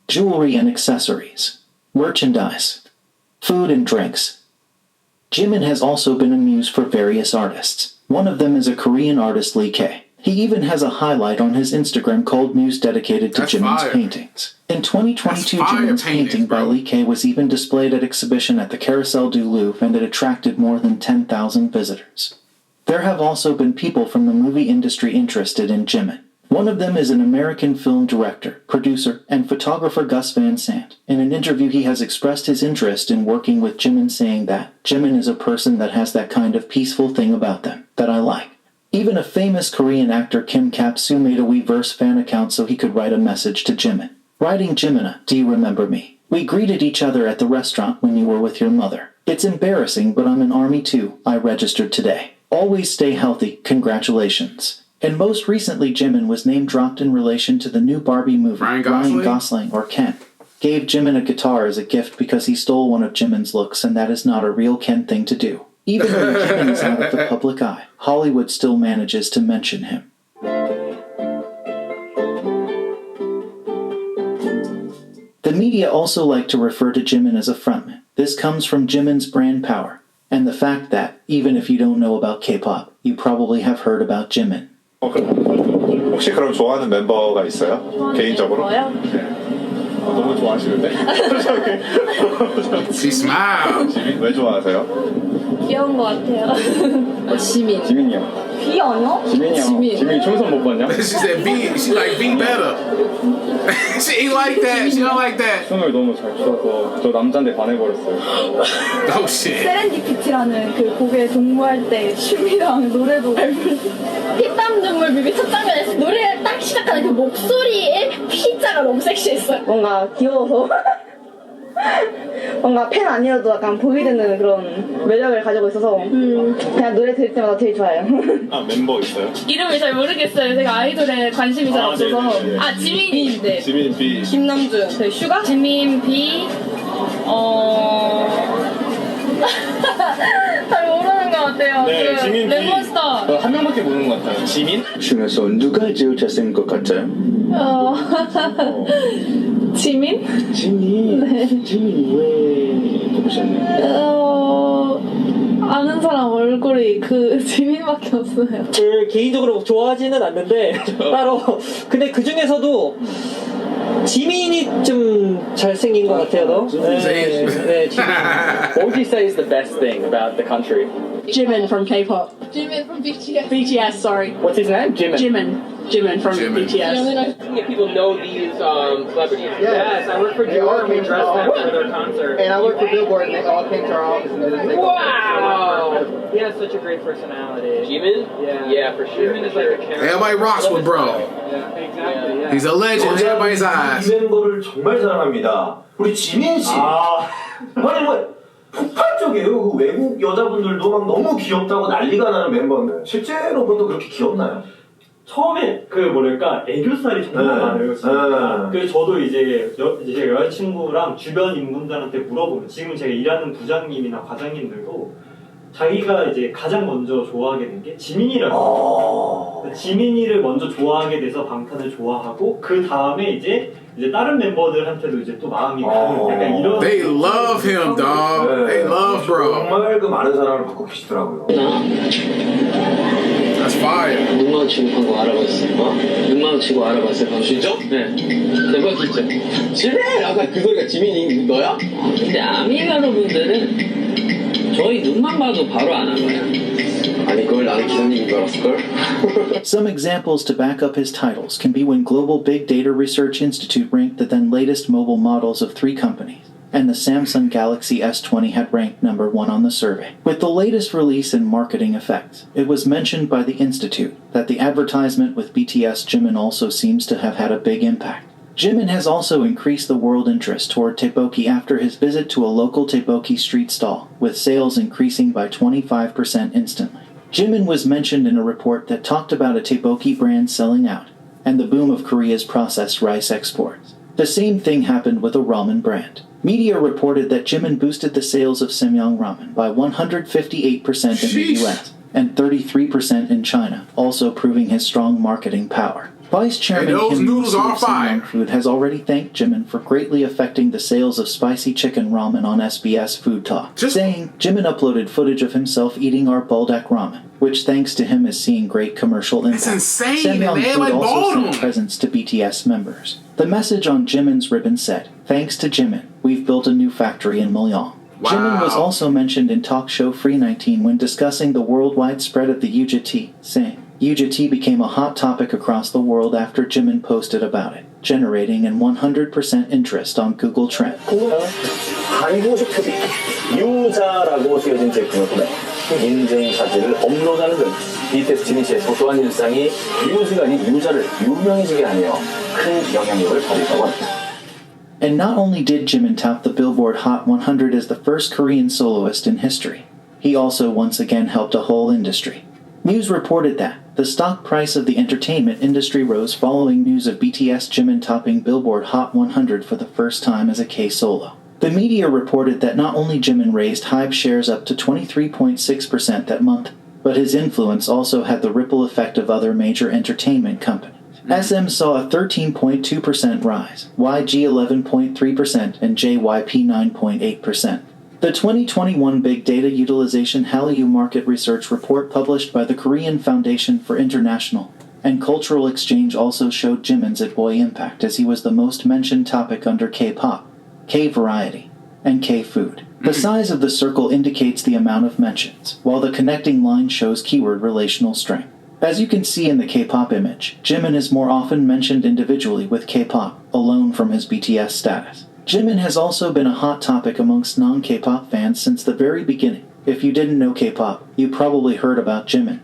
jewelry and accessories, merchandise, food and drinks. Jimin has also been a muse for various artists. One of them is a Korean artist, Lee K. He even has a highlight on his Instagram called Muse dedicated to Jimin's paintings. In 2022, Jimin's painting by Lee K was even displayed at exhibition at the Carousel du Louvre, and it attracted more than 10,000 visitors. There have also been people from the movie industry interested in Jimin. One of them is an American film director, producer, and photographer Gus Van Sant. In an interview, he has expressed his interest in working with Jimin, saying that Jimin is a person that has that kind of peaceful thing about them that I like. Even a famous Korean actor, Kim Kap-soo, made a Weverse fan account so he could write a message to Jimin. Writing, Jimina, do you remember me? We greeted each other at the restaurant when you were with your mother. It's embarrassing, but I'm in Army too. I registered today. Always stay healthy. Congratulations. And most recently, Jimin was name-dropped in relation to the new Barbie movie, Ryan Gosling or Ken. Gave Jimin a guitar as a gift because he stole one of Jimin's looks, and that is not a real Ken thing to do. Even though Jimin is out of the public eye, Hollywood still manages to mention him. The media also like to refer to Jimin as a frontman. This comes from Jimin's brand power, and the fact that, even if you don't know about K-pop, you probably have heard about Jimin. 혹시 그럼 좋아하는 멤버가 있어요? 개인적으로? 네. 너무 좋아하시는데? She smiled. 지민 왜 좋아하세요? 귀여운 것 같아요. 지민. 지민이요. B 아니야? 지민이요. 지민 총선 못 봤냐? She said B. She like B better. She ain't like that. She don't like that. 춤을 너무 잘 춰서 저 남잔데 반해버렸어요. Oh shit. 세렌디피티라는 그 곡에 동무할 때 춤이랑 노래도 피땀 눈물 뮤비 첫 장면에서 노래를 딱 시작하는 그 목소리에 피자가 너무 섹시했어요. 뭔가 귀여워서 뭔가 팬 아니어도 약간 보게 되는 그런 매력을 가지고 있어서 그냥 노래 들을 때마다 되게 좋아요. 아 멤버 있어요? 이름을 잘 모르겠어요. 제가 아이돌에 관심이 잘 없어서. 네네네. 아 지민이 네. 지민 B. 김남준. 네, 슈가? 지민 B. 잘 모르는 것 같아요. 네, 그 지민 B. 랩몬스터. 한 명밖에 모르는 것 같아요. 지민? 중에서 누가 제일 잘생긴 것 같아요? 지민? 지민. 네. 지민 왜 뽑으셨나요? 아는 사람 얼굴이 그 지민밖에 없어요. 개인적으로 좋아하지는 않는데 따로 근데 그 중에서도 지민이 좀 잘생긴 것 같아요, 너. 네, 지민. What would you say is the best thing about the country? Jimin from K-pop. Jimin from BTS. BTS, sorry. What's his name? Jimin. Jimin from BTS. People know these celebrities. Yes, I work for Dior. We dressed them for their concert. And I work for Billboard, and they all came to our office. And Wow! He has such a great personality. Jimin? Yeah, for sure. Jimin is like a character. Everybody rocks with bro. Yeah, exactly. Yeah. He's a legend in everybody's eyes. 이 멤버를 정말 사랑합니다. 우리 지민 씨. 아니 뭐 폭발적이에요. 그 외국 여자분들도 막 너무 귀엽다고 난리가 나는 멤버인데 실제로 보도 그렇게 귀엽나요? 처음에 그 뭐랄까 애교살이 정말 많아요. 진짜. 그래서 저도 이제 제 여자친구랑 주변 인분들한테 물어보면 지금 제가 일하는 부장님이나 과장님들도 자기가 이제 가장 먼저 좋아하게 된 게 지민이라고. 지민이를 먼저 좋아하게 돼서 방탄을 좋아하고 그 다음에 이제 다른 멤버들한테도 이제 또 마음이 가는 약간 이런. They love him, dog. They love bro. 정말 그 많은 사랑을 받고 계시더라고요. That's fire. 눈 마주치고 한 거 알아봤어요. 눈 마주치고 알아봤어요. 진짜? 네. 대박 진짜. 지민! 아까 그 소리가 지민이 너야? 근데 아미 여러분들은 저희 눈만 봐도 바로 안 알아요. 아니 그걸 나는 기사님인 줄 알았을걸? Some examples to back up his titles can be when Global Big Data Research Institute ranked the then latest mobile models of 3 companies, and the Samsung Galaxy S20 had ranked number 1 on the survey. With the latest release and marketing effects, it was mentioned by the Institute that the advertisement with BTS Jimin also seems to have had a big impact. Jimin has also increased the world interest toward tteokbokki after his visit to a local tteokbokki street stall, with sales increasing by 25% instantly. Jimin was mentioned in a report that talked about a tteokbokki brand selling out, and the boom of Korea's processed rice exports. The same thing happened with a ramen brand. Media reported that Jimin boosted the sales of Samyang ramen by 158% in the US and 33% in China, also proving his strong marketing power. Vice Chairman Kim of Samyang Food has already thanked Jimin for greatly affecting the sales of spicy chicken ramen on SBS Food Talk, saying Jimin uploaded footage of himself eating our buldak ramen, which thanks to him is seeing great commercial impact. It's insane. Samyang They Food like also balled sent him. presents to BTS members. The message on Jimin's ribbon said, "Thanks to Jimin, we've built a new factory in Mulyong." Wow. Jimin was also mentioned in talk show Free 19 when discussing the worldwide spread of the Yuja tea, saying, Yuja tea became a hot topic across the world after Jimin posted about it, generating an 100% interest on Google Trends. 한국 슈퍼비 유자라고 쓰여진 제품을 인증 사진을 업로드하는 등 BTS 지민 씨의 소소한 일상이 유즈가 아닌 유자를 유명해지게 하며 큰 영향력을 발휘했다고 합니다. And not only did Jimin top the Billboard Hot 100 as the first Korean soloist in history, he also once again helped a whole industry. News reported that the stock price of the entertainment industry rose following news of BTS Jimin topping Billboard Hot 100 for the first time as a K-solo. The media reported that not only Jimin raised HYBE shares up to 23.6% that month, but his influence also had the ripple effect of other major entertainment companies. SM saw a 13.2% rise, YG 11.3%, and JYP 9.8%. The 2021 Big Data Utilization Hallyu Market Research report published by the Korean Foundation for International and Cultural Exchange also showed Jimin's boy impact, as he was the most mentioned topic under K-pop, K-variety, and K-food. The size of the circle indicates the amount of mentions, while the connecting line shows keyword relational strength. As you can see in the K-pop image, Jimin is more often mentioned individually with K-pop, alone from his BTS status. Jimin has also been a hot topic amongst non-K-pop fans since the very beginning. If you didn't know K-pop, you probably heard about Jimin.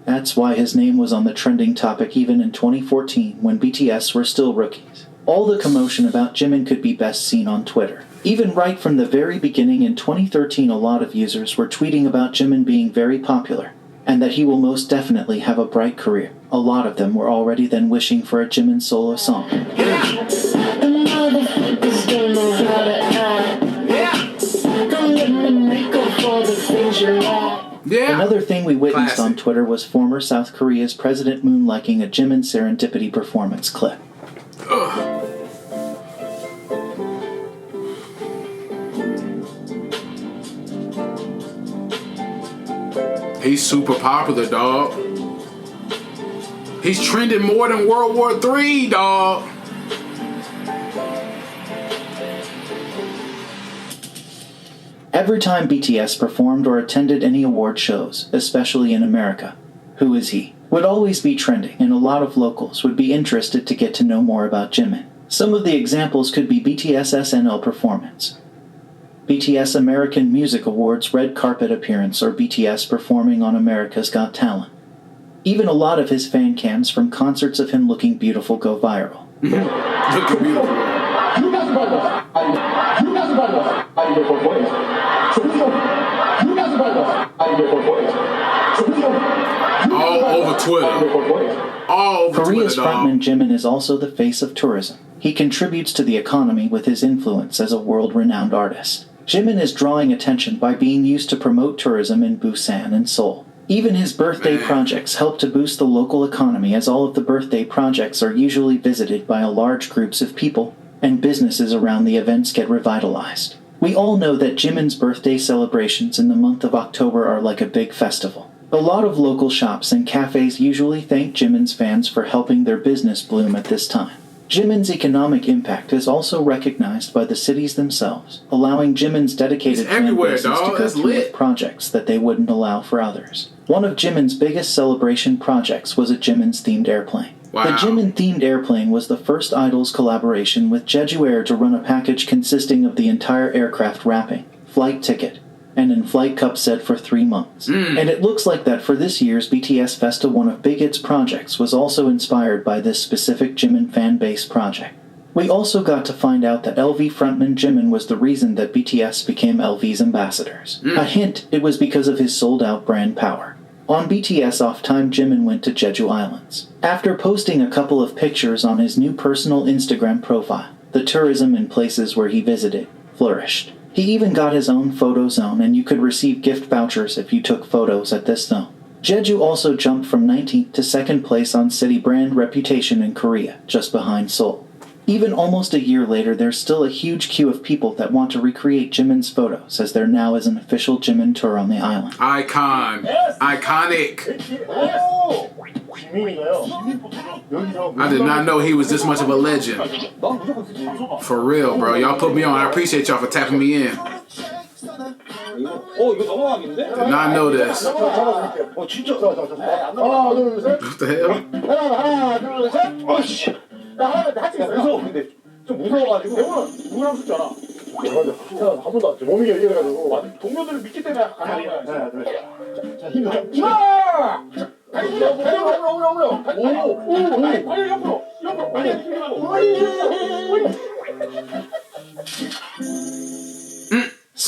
That's why his name was on the trending topic even in 2014 when BTS were still rookies. All the commotion about Jimin could be best seen on Twitter. Even right from the very beginning in 2013, a lot of users were tweeting about Jimin being very popular, and that he will most definitely have a bright career. A lot of them were already then wishing for a Jimin solo song. Another thing we witnessed on Twitter was former South Korea's President Moon liking a Jimin Serendipity performance clip. He's super popular, dog. He's trending more than World War III, dog. Every time BTS performed or attended any award shows, especially in America, "Who is he?" would always be trending, and a lot of locals would be interested to get to know more about Jimin. Some of the examples could be BTS SNL performance, BTS American Music Awards red carpet appearance, or BTS performing on America's Got Talent. Even a lot of his fan cams from concerts of him looking beautiful go viral. Looking beautiful. All over Twitter. All over Korea's Twitter, frontman Jimin is also the face of tourism. He contributes to the economy with his influence as a world-renowned artist. Jimin is drawing attention by being used to promote tourism in Busan and Seoul. Even his birthday projects help to boost the local economy, as all of the birthday projects are usually visited by large groups of people, and businesses around the events get revitalized. We all know that Jimin's birthday celebrations in the month of October are like a big festival. A lot of local shops and cafes usually thank Jimin's fans for helping their business bloom at this time. Jimin's economic impact is also recognized by the cities themselves, allowing Jimin's dedicated fan bases to go through with projects that they wouldn't allow for others. One of Jimin's biggest celebration projects was a Jimin's themed airplane. Wow. The Jimin-themed airplane was the first Idol's collaboration with Jeju Air to run a package consisting of the entire aircraft wrapping, flight ticket, and in-flight cup set for 3 months. And it looks like that for this year's BTS Festa, one of Big Hit's projects was also inspired by this specific Jimin fan base project. We also got to find out that LV frontman Jimin was the reason that BTS became LV's ambassadors. A hint, it was because of his sold-out brand power. On BTS off time, Jimin went to Jeju Islands. After posting a couple of pictures on his new personal Instagram profile, the tourism in places where he visited flourished. He even got his own photo zone, and you could receive gift vouchers if you took photos at this zone. Jeju also jumped from 19th to 2nd place on city brand reputation in Korea, just behind Seoul. Even almost a year later, there's still a huge queue of people that want to recreate Jimin's photos, as there now is an official Jimin tour on the island. Icon. Iconic. I did not know he was this much of a legend. For real, bro. Y'all put me on. I appreciate y'all for tapping me in. Did not know this. What the hell? 무서워. 근데 좀 무서워가지고 누구랑 쓸 줄 알아? 한 번도 안 돼. 몸이 열려가지고 동료들을 믿기 때문에 가능해. 자, 힘. 야! 다리 옆으로. 다리 옆으로.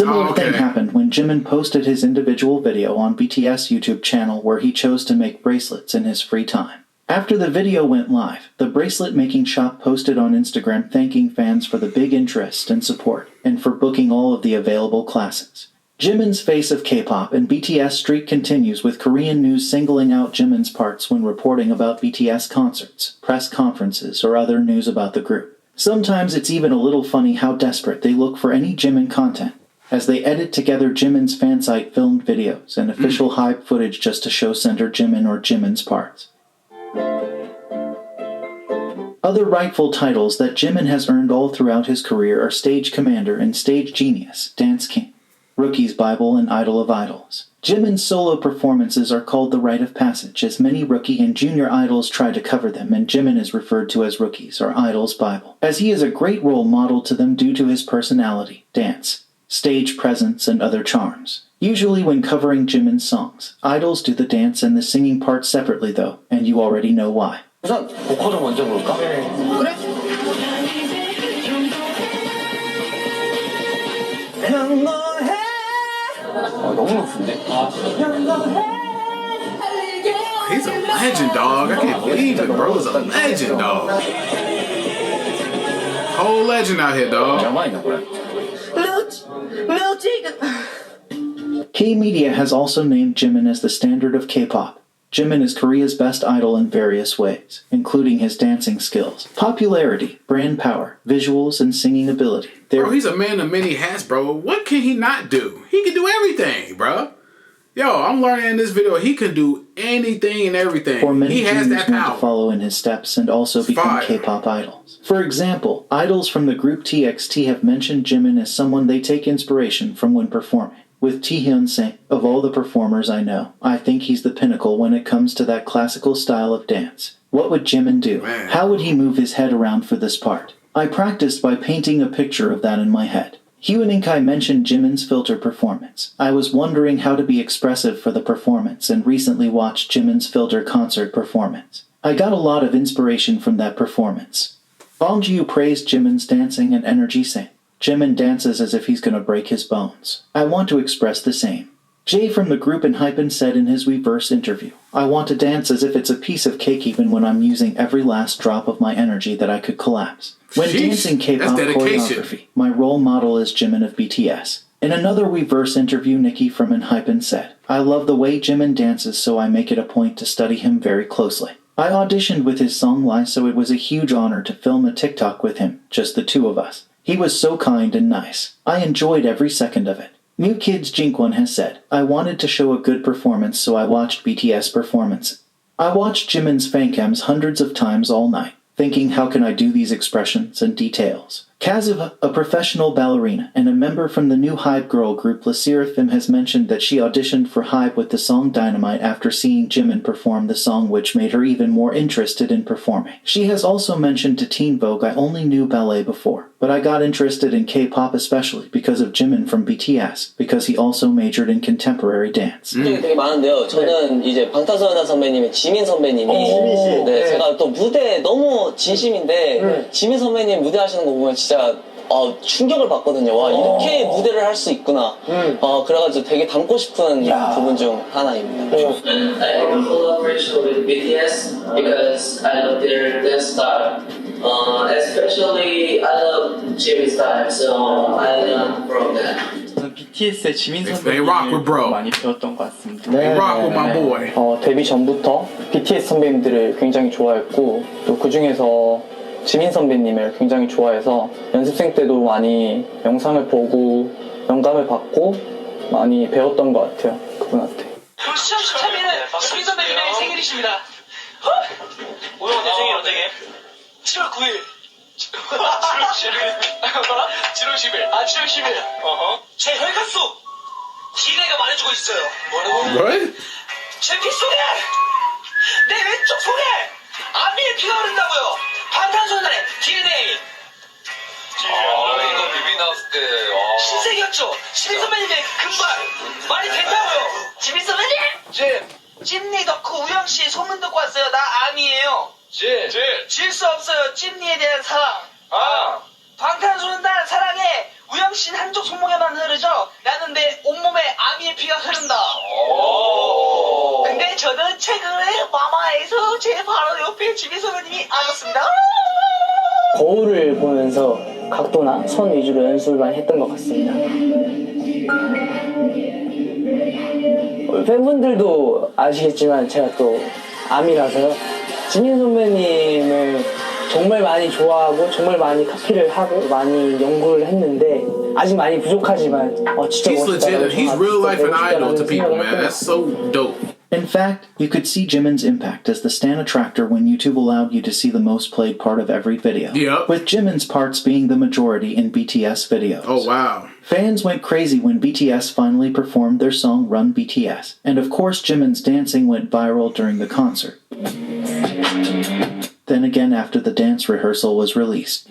Similar thing happened when Jimin posted his individual video on BTS YouTube channel where he chose to make bracelets in his free time. After the video went live, the bracelet making shop posted on Instagram thanking fans for the big interest and support, and for booking all of the available classes. Jimin's Face of K-pop and BTS streak continues with Korean news singling out Jimin's parts when reporting about BTS concerts, press conferences, or other news about the group. Sometimes it's even a little funny how desperate they look for any Jimin content, as they edit together Jimin's fansite filmed videos and official hype footage just to show center Jimin or Jimin's parts. Other rightful titles that Jimin has earned all throughout his career are Stage Commander and Stage Genius, Dance King, Rookie's Bible, and Idol of Idols. Jimin's solo performances are called the rite of passage, as many rookie and junior idols try to cover them, and Jimin is referred to as Rookie's or Idol's Bible, as he is a great role model to them due to his personality, dance, stage presence, and other charms. Usually when covering Jimin's songs, idols do the dance and the singing part separately though, and you already know why. 우선 보컬을 먼저 볼까? 그래. 너무 높은데? He's a legend, dog. I can't believe it, bro. He's a legend, dog. Whole legend out here, dog. K-Media has also named Jimin as the standard of K-pop. Jimin is Korea's best idol in various ways, including his dancing skills, popularity, brand power, visuals, and singing ability. Bro, he's a man of many hats, bro. What can he not do? He can do everything, bro. Yo, I'm learning in this video, he can do anything and everything. For many he has juniors that want power. to follow in his steps and also become K-pop idols. For example, idols from the group TXT have mentioned Jimin as someone they take inspiration from when performing. With Taehyun saying, "Of all the performers I know, I think he's the pinnacle when it comes to that classical style of dance. What would Jimin do? Man. How would he move his head around for this part? I practiced by painting a picture of that in my head." Hyun and Kai mentioned Jimin's filter performance. I was wondering how to be expressive for the performance and recently watched Jimin's filter concert performance. I got a lot of inspiration from that performance. Bong Ji-yu praised Jimin's dancing and energy, saying, "Jimin dances as if he's gonna break his bones. I want to express the same." Jay from the group Enhypen said in his reverse interview, "I want to dance as if it's a piece of cake even when I'm using every last drop of my energy that I could collapse." When dancing K-pop choreography, my role model is Jimin of BTS. In another reverse interview, Nikki from Enhypen said, "I love the way Jimin dances, so I make it a point to study him very closely. I auditioned with his song Lie, so it was a huge honor to film a TikTok with him, just the two of us. He was so kind and nice. I enjoyed every second of it." New Kids Jinkwon has said, "I wanted to show a good performance, so I watched BTS performances. I watched Jimin's fancams hundreds of times all night, thinking how can I do these expressions and details." Kazuha, a professional ballerina and a member from the new Hype girl group La Seraphim, has mentioned that she auditioned for Hype with the song Dynamite after seeing Jimin perform the song, which made her even more interested in performing. She has also mentioned to Teen Vogue, "I only knew ballet before, but I got interested in K-pop especially because of Jimin from BTS, because he also majored in contemporary dance." 되게 많은데요. 저는 이제 방탄소년단 선배님의 지민 선배님이 네, 제가 또 무대 너무 진심인데 지민 선배님 무대 하시는 거 보면 진짜 충격을 받거든요. 와, 이렇게 무대를 할 수 있구나. 그래가지고 되게 닮고 싶은 부분 중 하나입니다. And I have a collaboration with BTS because I love their dance style. Especially I love Jimin's style, so I learned from that. 저는 BTS의 지민 선배님을 많이 배웠던 것 같습니다. 데뷔 전부터 BTS 선배님들을 굉장히 좋아했고 또 그 중에서 지민 선배님을 굉장히 좋아해서 연습생 때도 많이 영상을 보고 영감을 받고 많이 배웠던 것 같아요. 그분한테. 13일은 지민 선배님의 생일이십니다. 오늘 내 생일 언제게? 7월 9일. 7월 10일. 7월 10일. 7월 10일. 제 혈액수 DNA가 말해주고 있어요. 뭐라고? 제 빗속에 내 왼쪽 속에 안비의 피가 흐른다고요. 방탄소년단의 DNA. 이거 뮤비 나왔을 때 신세계였죠. 지민 선배님의 금발 말이 된다고요. 지민 선배님. 찜니 덕후 우영씨 소문 듣고 왔어요. 나 아니에요. 질 수 없어요. 찜니에 대한 사랑. 방탄소년단 사랑해. 우영씨는 한쪽 손목에만 흐르죠? 나는 내 온몸에 아미의 피가 흐른다. 근데 저는 최근에 마마에서 제 바로 옆에 지민 선배님이 앉았습니다. 거울을 보면서 각도나 선 위주로 연습을 많이 했던 것 같습니다. 팬분들도 아시겠지만 제가 또 아미라서요. 지민 선배님을 정말 많이 좋아하고 정말 많이 카피를 하고 많이 연구를 했는데 아직 많이 부족하지만 진짜 멋있다라고 He's real life an idol to people, man. That's so dope. In fact, you could see Jimin's impact as the Stan attractor when YouTube allowed you to see the most played part of every video. Yep. With Jimin's parts being the majority in BTS videos. Oh, wow. Fans went crazy when BTS finally performed their song Run BTS. And of course, Jimin's dancing went viral during the concert. Then again after the dance rehearsal was released.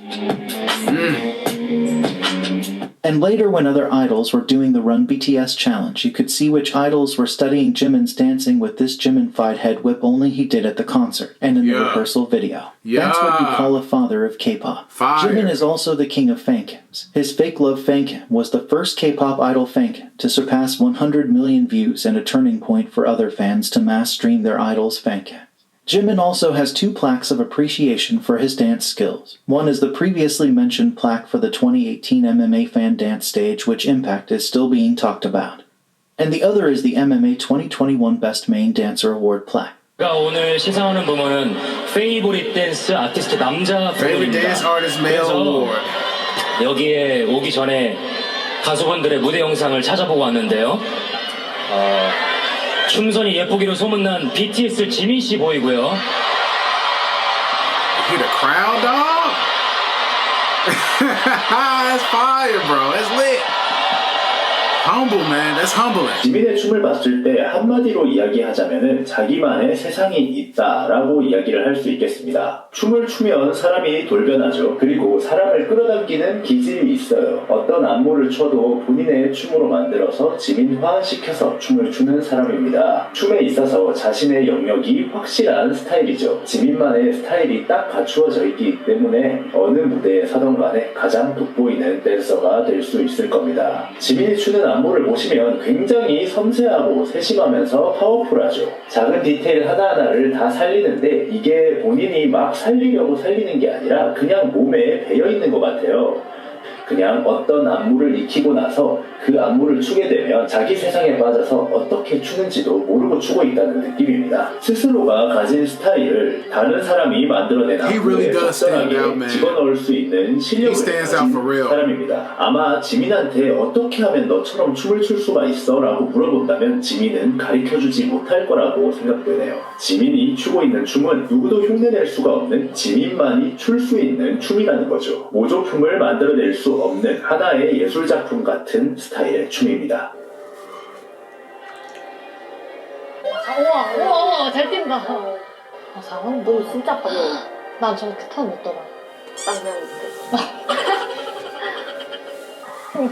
And later when other idols were doing the Run BTS challenge, you could see which idols were studying Jimin's dancing with this Jimin-fied head whip only he did at the concert and in the rehearsal video. That's what you call a father of K-pop. Jimin is also the king of fancams. His Fake Love fancam was the first K-pop idol fancam to surpass 100 million views and a turning point for other fans to mass stream their idol's fancam. Jimin also has 2 plaques of appreciation for his dance skills. One is the previously mentioned plaque for the 2018 MMA Fan Dance Stage, which Impact is still being talked about. And the other is the MMA 2021 Best Main Dancer Award plaque. 오늘 시상하는 부문은 Favorite Dance Artist 남자 부문입니다. Dance Artist Male Award. 여기에 오기 전에 가수분들의 무대 영상을 찾아보고 왔는데요. 춤선이 예쁘기로 소문난 BTS 지민 씨 보이고요. Hear the crowd, dog? That's fire, bro. That's lit. Humble, man. That's humbling. 지민의 춤을 봤을 때 한마디로 이야기하자면은 자기만의 세상이 있다라고 이야기를 할 수 있겠습니다. 춤을 추면 사람이 돌변하죠. 그리고 사람을 끌어당기는 기질이 있어요. 어떤 안무를 춰도 본인의 춤으로 만들어서 지민화시켜서 춤을 추는 사람입니다. 춤에 있어서 자신의 영역이 확실한 스타일이죠. 지민만의 스타일이 딱 갖추어져 있기 때문에 어느 무대에 서던 간에 가장 돋보이는 댄서가 될 수 있을 겁니다. 지민이 추는 안무를 보시면 굉장히 섬세하고 세심하면서 파워풀하죠. 작은 디테일 하나하나를 다 살리는데 이게 본인이 막 살리려고 살리는 게 아니라 그냥 몸에 배어있는 것 같아요. 그냥 어떤 안무를 익히고 나서 그 안무를 추게 되면 자기 세상에 빠져서 어떻게 추는지도 모르고 추고 있다는 느낌입니다. 스스로가 가진 스타일을 다른 사람이 만들어낸 안무에 적절하게 집어넣을 수 있는 실력을 가진 사람입니다. 아마 지민한테 어떻게 하면 너처럼 춤을 출 수가 있어? 라고 물어본다면 지민은 가르쳐주지 못할 거라고 생각되네요. 지민이 추고 있는 춤은 누구도 흉내낼 수가 없는 지민만이 출 수 있는 춤이라는 거죠. 모조품을 만들어낼 수 없는 하나의 예술작품 같은 스타일의 춤입니다. 우와 잘 뛴다. 장은 너 진짜 가벼워. 난 저렇게 타는 못 떠봐.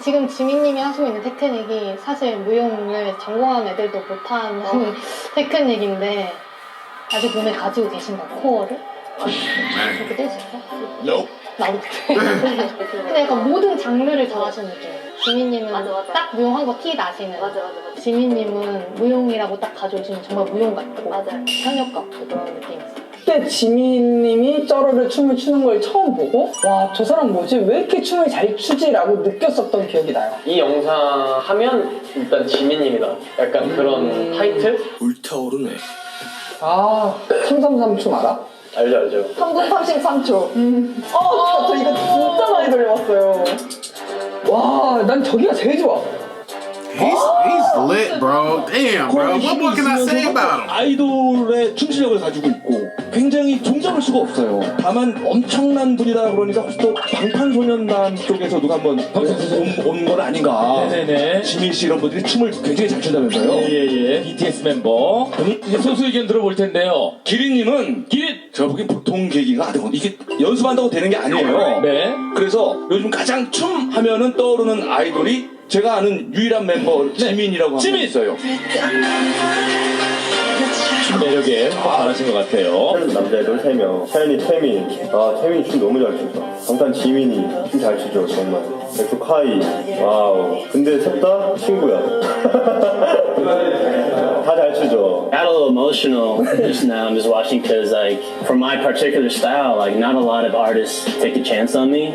지금 지민님이 하시고 있는 테크닉이 사실 무용을 전공한 애들도 못하는 테크닉인데 아직 몸에 가지고 계신다. 코어를 그렇게 뛸 수 있어? 나도 근데 약간 모든 장르를 다 하시는 느낌이에요. 지민님은 딱 무용한 거 티 나시는. 지민님은 무용이라고 딱 가져오시면 정말 무용 같고 현역 같고 그런 느낌이 있어요. 그때 지민님이 쩌르르 춤을 추는 걸 처음 보고 와, 저 사람 뭐지? 왜 이렇게 춤을 잘 추지라고 느꼈었던 기억이 나요. 이 영상 하면 일단 지민님이다. 약간 그런 타이틀? 불타오르네. 아, 333춤 알아? 알죠. 3분 33초. 저 이거 진짜 많이 돌려봤어요. 와, 난 저기가 제일 좋아. He's lit, bro. Damn, bro. What can I say about him? 아이돌의 춤실력을 가지고 있고 굉장히 종잡을 수가 없어요. 다만 엄청난 분이다 그러니까 혹시 또 방탄소년단 쪽에서 누가 한번 온 건 아닌가. 네네네. 지민 씨 이런 분들이 춤을 굉장히 잘 춘다면서요. 예. BTS 멤버. 이제 소수 의견 들어볼 텐데요. 기린님은 제가 보기엔 보통 계기가 아니고 이게 연습한다고 되는 게 아니에요. 네. 그래서 요즘 가장 춤 하면은 떠오르는 아이돌이 제가 아는 유일한 멤버 지민이라고 하고 있어요. 춤 매력에 잘하신 것 같아요. 남자애들 3명. 샤이니, 태민. 태민이 춤 너무 잘 추죠. 방탄 지민이 춤 잘 추죠, 정말. 에픽하이. 와우. 근데 셋 다 친구야. 다 잘 추죠. Got a little emotional just now. I'm just watching because, like, for my particular style, like, not a lot of artists take a chance on me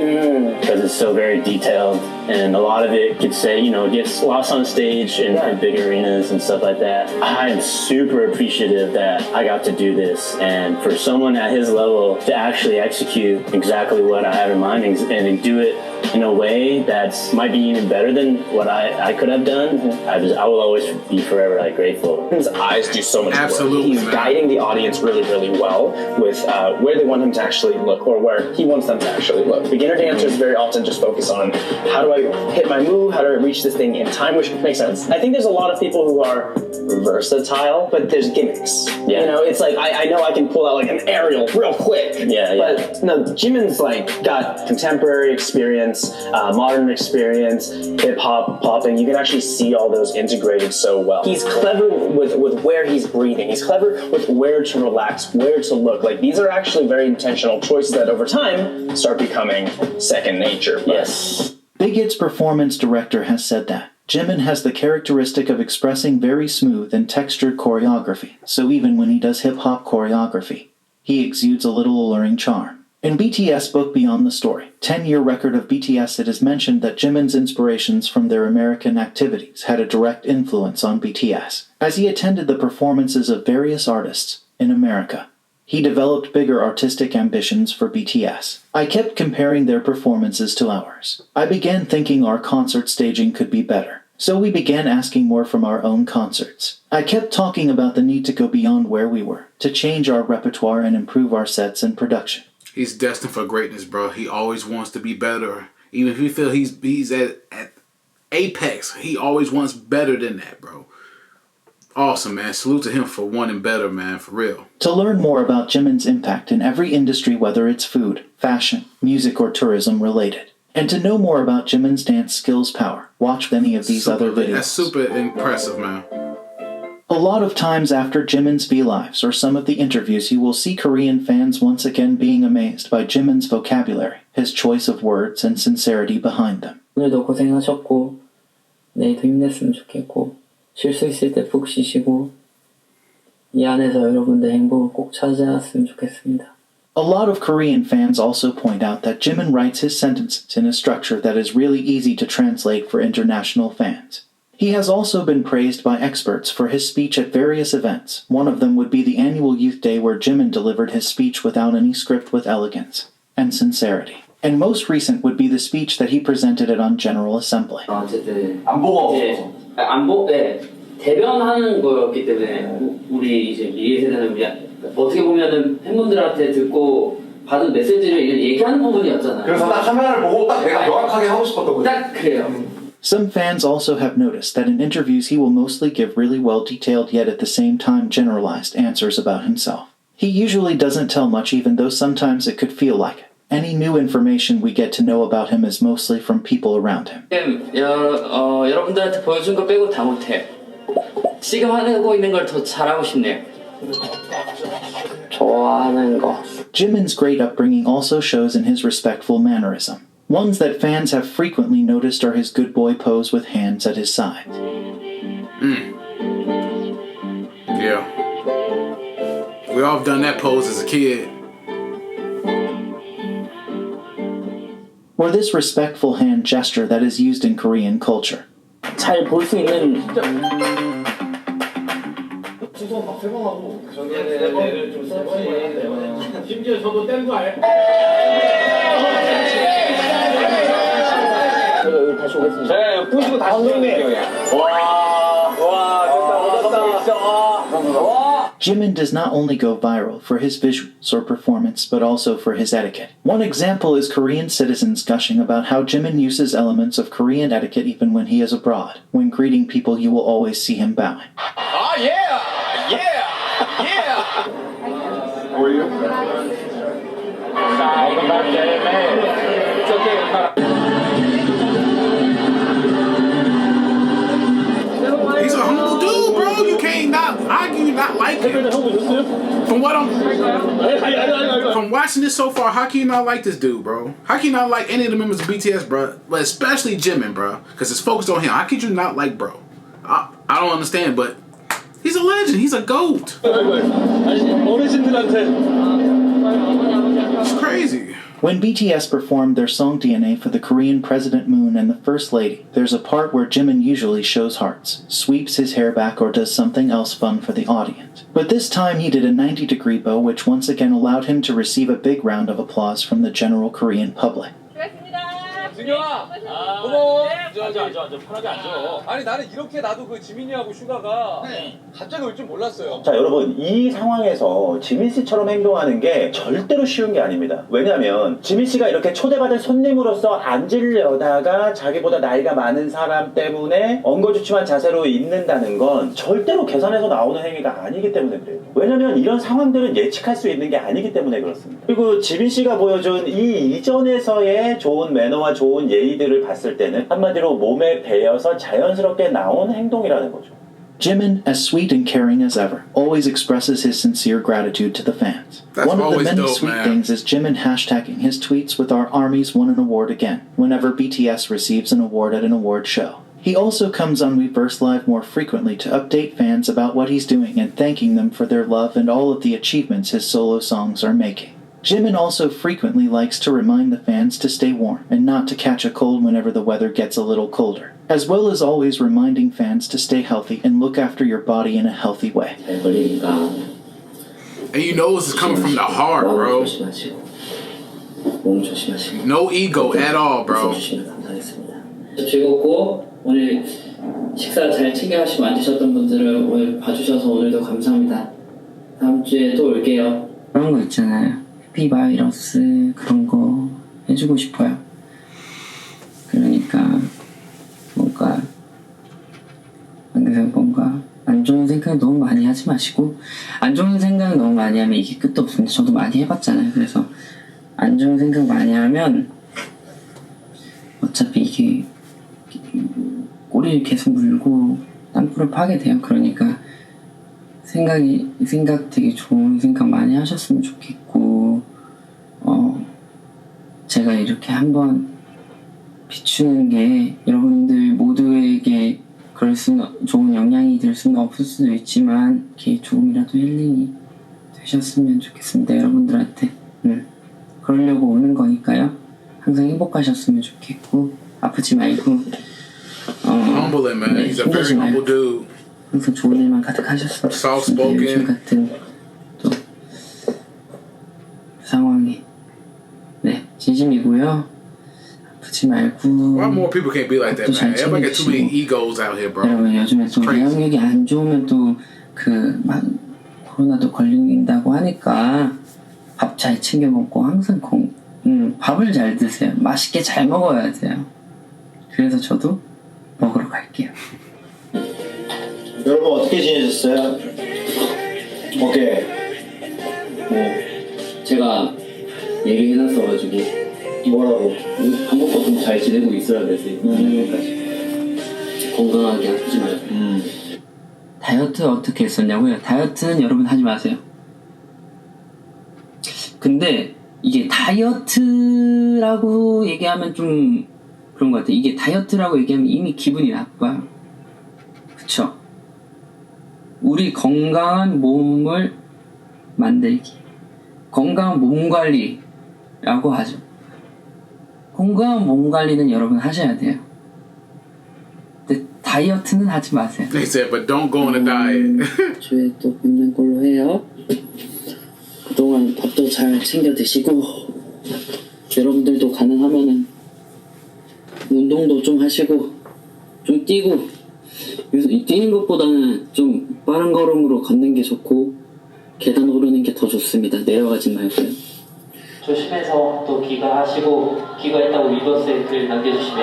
because it's so very detailed, and a lot of it could say, you know, gets lost on stage in big arenas and stuff like that. I am super appreciative that I got to do this, and for someone at his level to actually execute exactly what I have in mind and do it in a way that's might be even better than what I could have done. I will always be forever like grateful. His eyes do so much Absolutely, work. He's guiding the audience really, really well with where they want him to actually look or where he wants them to actually look. Beginner dancers very often just focus on how do I hit my move, how do I reach this thing in time, which makes sense. I think there's a lot of people who are versatile, but there's gimmicks. Yeah. You know, it's like I know I can pull out like an aerial real quick. Yeah. But no, Jimin's like got contemporary experience, modern experience, hip hop, popping. You can actually see all those integrated so well. He's clever with where he's breathing. He's clever with where to relax, where to look. Like these are actually very intentional choices that over time start becoming second nature. Yes. Big Hit's performance director has said that Jimin has the characteristic of expressing very smooth and textured choreography, so even when he does hip-hop choreography, he exudes a little alluring charm. In BTS book Beyond the Story, 10-year record of BTS, it is mentioned that Jimin's inspirations from their American activities had a direct influence on BTS, as he attended the performances of various artists in America. He developed bigger artistic ambitions for BTS. I kept comparing their performances to ours. I began thinking our concert staging could be better, so we began asking more from our own concerts. I kept talking about the need to go beyond where we were, to change our repertoire and improve our sets and production. He's destined for greatness, bro. He always wants to be better. Even if you feel he's at apex, he always wants better than that, bro. Awesome, man. Salute to him for wanting better, man, for real. To learn more about Jimin's impact in every industry, whether it's food, fashion, music, or tourism related, and to know more about Jimin's dance skills power, watch any of these other videos. That's super impressive, man. A lot of times after Jimin's V-Lives or some of the interviews, you will see Korean fans once again being amazed by Jimin's vocabulary, his choice of words, and sincerity behind them. 오늘도 고생하셨고 내일도 힘냈으면 좋겠고 쉴 수 있을 때 푹 쉬시고 이 안에서 여러분들 행복을 꼭 찾아왔으면 좋겠습니다. A lot of Korean fans also point out that Jimin writes his sentences in a structure that is really easy to translate for international fans. He has also been praised by experts for his speech at various events. One of them would be the annual Youth Day where Jimin delivered his speech without any script with elegance and sincerity. And most recent would be the speech that he presented it on General Assembly. 어쨌든 대변하는 거였기 때문에 우리 이제 미래 세대는 우리 어떻게 보면은 팬분들한테 듣고 받은 메시지를 얘기하는 부분이었잖아요. 그래서 딱 카메라를 보고 딱 내가 명확하게 하고 싶었던 거죠. 딱 그래요. Some fans also have noticed that in interviews he will mostly give really well detailed yet at the same time generalized answers about himself. He usually doesn't tell much, even though sometimes it could feel like it. Any new information we get to know about him is mostly from people around him. 여러분들한테 보여준 거 빼고 다 못해. 지금 하고 있는 걸 더 잘하고 싶네요. 좋아하는 거. Jimin's great upbringing also shows in his respectful mannerism. Ones that fans have frequently noticed are his good boy pose with hands at his side. Yeah. We all have done that pose as a kid. Or this respectful hand gesture that is used in Korean culture. 잘 볼 수 있는 심지어 저도 뗀 거 알아요? 다시 오겠습니다. 네, 부시고 다시 오겠습니다. Jimin does not only go viral for his visuals or performance, but also for his etiquette. One example is Korean citizens gushing about how Jimin uses elements of Korean etiquette even when he is abroad. When greeting people, you will always see him bowing. Oh yeah! Yeah! Yeah! How are you? Welcome back, man. It's okay. He's a humble dude, bro. You can't not argue, not like him? From watching this so far, how can you not like this dude, bro? How can you not like any of the members of BTS, bro? But especially Jimin, bro, because it's focused on him. How could you not like bro? I don't understand, but he's a legend. He's a GOAT. It's crazy. When BTS performed their song DNA for the Korean President Moon and the First Lady, there's a part where Jimin usually shows hearts, sweeps his hair back, or does something else fun for the audience. But this time he did a 90-degree bow, which once again allowed him to receive a big round of applause from the general Korean public. 진경아, 고마워. 앉아, 편하게 앉아. 아니 나는 이렇게 나도 그 지민이하고 슈가가 갑자기 올 줄 몰랐어요. 자 여러분, 이 상황에서 지민 씨처럼 행동하는 게 절대로 쉬운 게 아닙니다. 왜냐면 지민 씨가 이렇게 초대받은 손님으로서 앉으려다가 자기보다 나이가 많은 사람 때문에 엉거주춤한 자세로 있는다는 건 절대로 계산해서 나오는 행위가 아니기 때문에 그래요. 왜냐면 이런 상황들은 예측할 수 있는 게 아니기 때문에 그렇습니다. 그리고 지민 씨가 보여준 이 이전에서의 좋은 매너와 좋은 예의들을 봤을 때는 한마디로 몸에 배어서 자연스럽게 나온 행동이라는 거죠. Jimin, as sweet and caring as ever, always expresses his sincere gratitude to the fans. That's One of the many dope, sweet man. things is Jimin hashtagging his tweets with "Our armies won an award again" whenever BTS receives an award at an award show. He also comes on Weverse Live more frequently to update fans about what he's doing and thanking them for their love and all of the achievements his solo songs are making. Jimin also frequently likes to remind the fans to stay warm and not to catch a cold whenever the weather gets a little colder, as well as always reminding fans to stay healthy and look after your body in a healthy way. And you know this is coming from the heart, bro. No ego at all, bro. 즐겁고 오늘 식사 잘 챙겨 하시고 앉으셨던 분들을 오늘 봐주셔서 오늘도 감사합니다. 다음 주에 또 올게요. 그런 거 있잖아요. 해피바이러스 그런 거 해주고 싶어요. 그러니까 뭔가 안 좋은 생각 너무 많이 하지 마시고, 안 좋은 생각 너무 많이 하면 이게 끝도 없습니다. 저도 많이 해봤잖아요. 그래서 안 좋은 생각 많이 하면 어차피 이게 꼬리를 계속 물고 땅굴을 파게 돼요. 그러니까 생각 되게 좋은 생각 많이 하셨으면 좋겠고, 제가 이렇게 한번 비추는 게 여러분들 모두에게 좋은 영향이 될 수는 없을 수도 있지만 이렇게 조금이라도 힐링이 되셨으면 좋겠습니다. 여러분들한테. 그러려고 오는 거니까요. 항상 행복하셨으면 좋겠고, 아프지 말고, Humble, man. He's a very humble dude. 항상 좋은 일만 가득하셨으면 좋겠습니다. 요즘 같은 또 상황에 진심이고요. 아프지 말고. Why more people can't be like that, man? Everybody got too many egos out here, bro. 여러분 요즘에 또 내용력이 안 좋으면 또 코로나도 걸린다고 하니까 밥 잘 챙겨 먹고 항상 밥을 잘 드세요. 맛있게 잘 먹어야 돼요. 그래서 저도 먹으러 갈게요. 여러분 어떻게 지내셨어요? 오케이. 제가 얘기해놨어가지고 뭐라고? 한국도 좀 잘 지내고 있어야 돼서 건강하게 아프지 말고. 다이어트 어떻게 했었냐고요? 다이어트는 여러분 하지 마세요. 근데 이게 다이어트라고 얘기하면 좀 그런 것 같아요. 이게 다이어트라고 얘기하면 이미 기분이 나빠요. 그쵸? 우리 건강한 몸을 만들기, 건강한 몸 관리라고 하죠. 건강한 몸 관리는 여러분 하셔야 돼요. 근데 다이어트는 하지 마세요. They said, but don't go on a diet. 주에 또 뵙는 걸로 해요. 그동안 밥도 잘 챙겨 드시고, 여러분들도 가능하면은 운동도 좀 하시고, 좀 뛰고, 뛰는 것보다는 좀 빠른 걸음으로 걷는 게 좋고, 계단 오르는 게 더 좋습니다. 내려가지 말고요. 조심해서 또 귀가하시고, 귀가했다고 위버스에 글 남겨주시면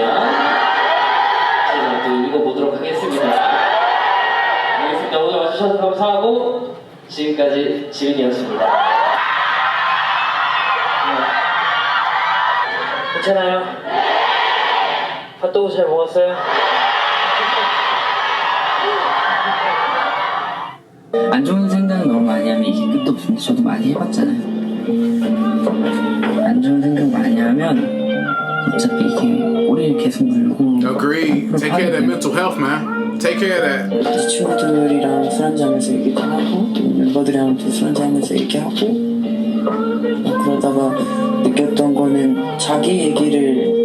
제가 또 읽어보도록 하겠습니다. 알겠습니다. 오늘 와주셔서 감사하고, 지금까지 지민이었습니다. 괜찮아요? 핫도그 잘 먹었어요? 안 좋은 생각 너무 많이 하면 이게 끝도 없습니다. 저도 많이 해봤잖아요. 안 좋은 생각 많이 하면 어차피 이게 오래 계속 물고. Agree. Take care of that mental health, man. Take care of that. 친구들이랑 술 한잔하면서 얘기도 하고 또 멤버들이랑 또 술 한잔하면서 얘기하고 그러다가 느꼈던 거는 자기 얘기를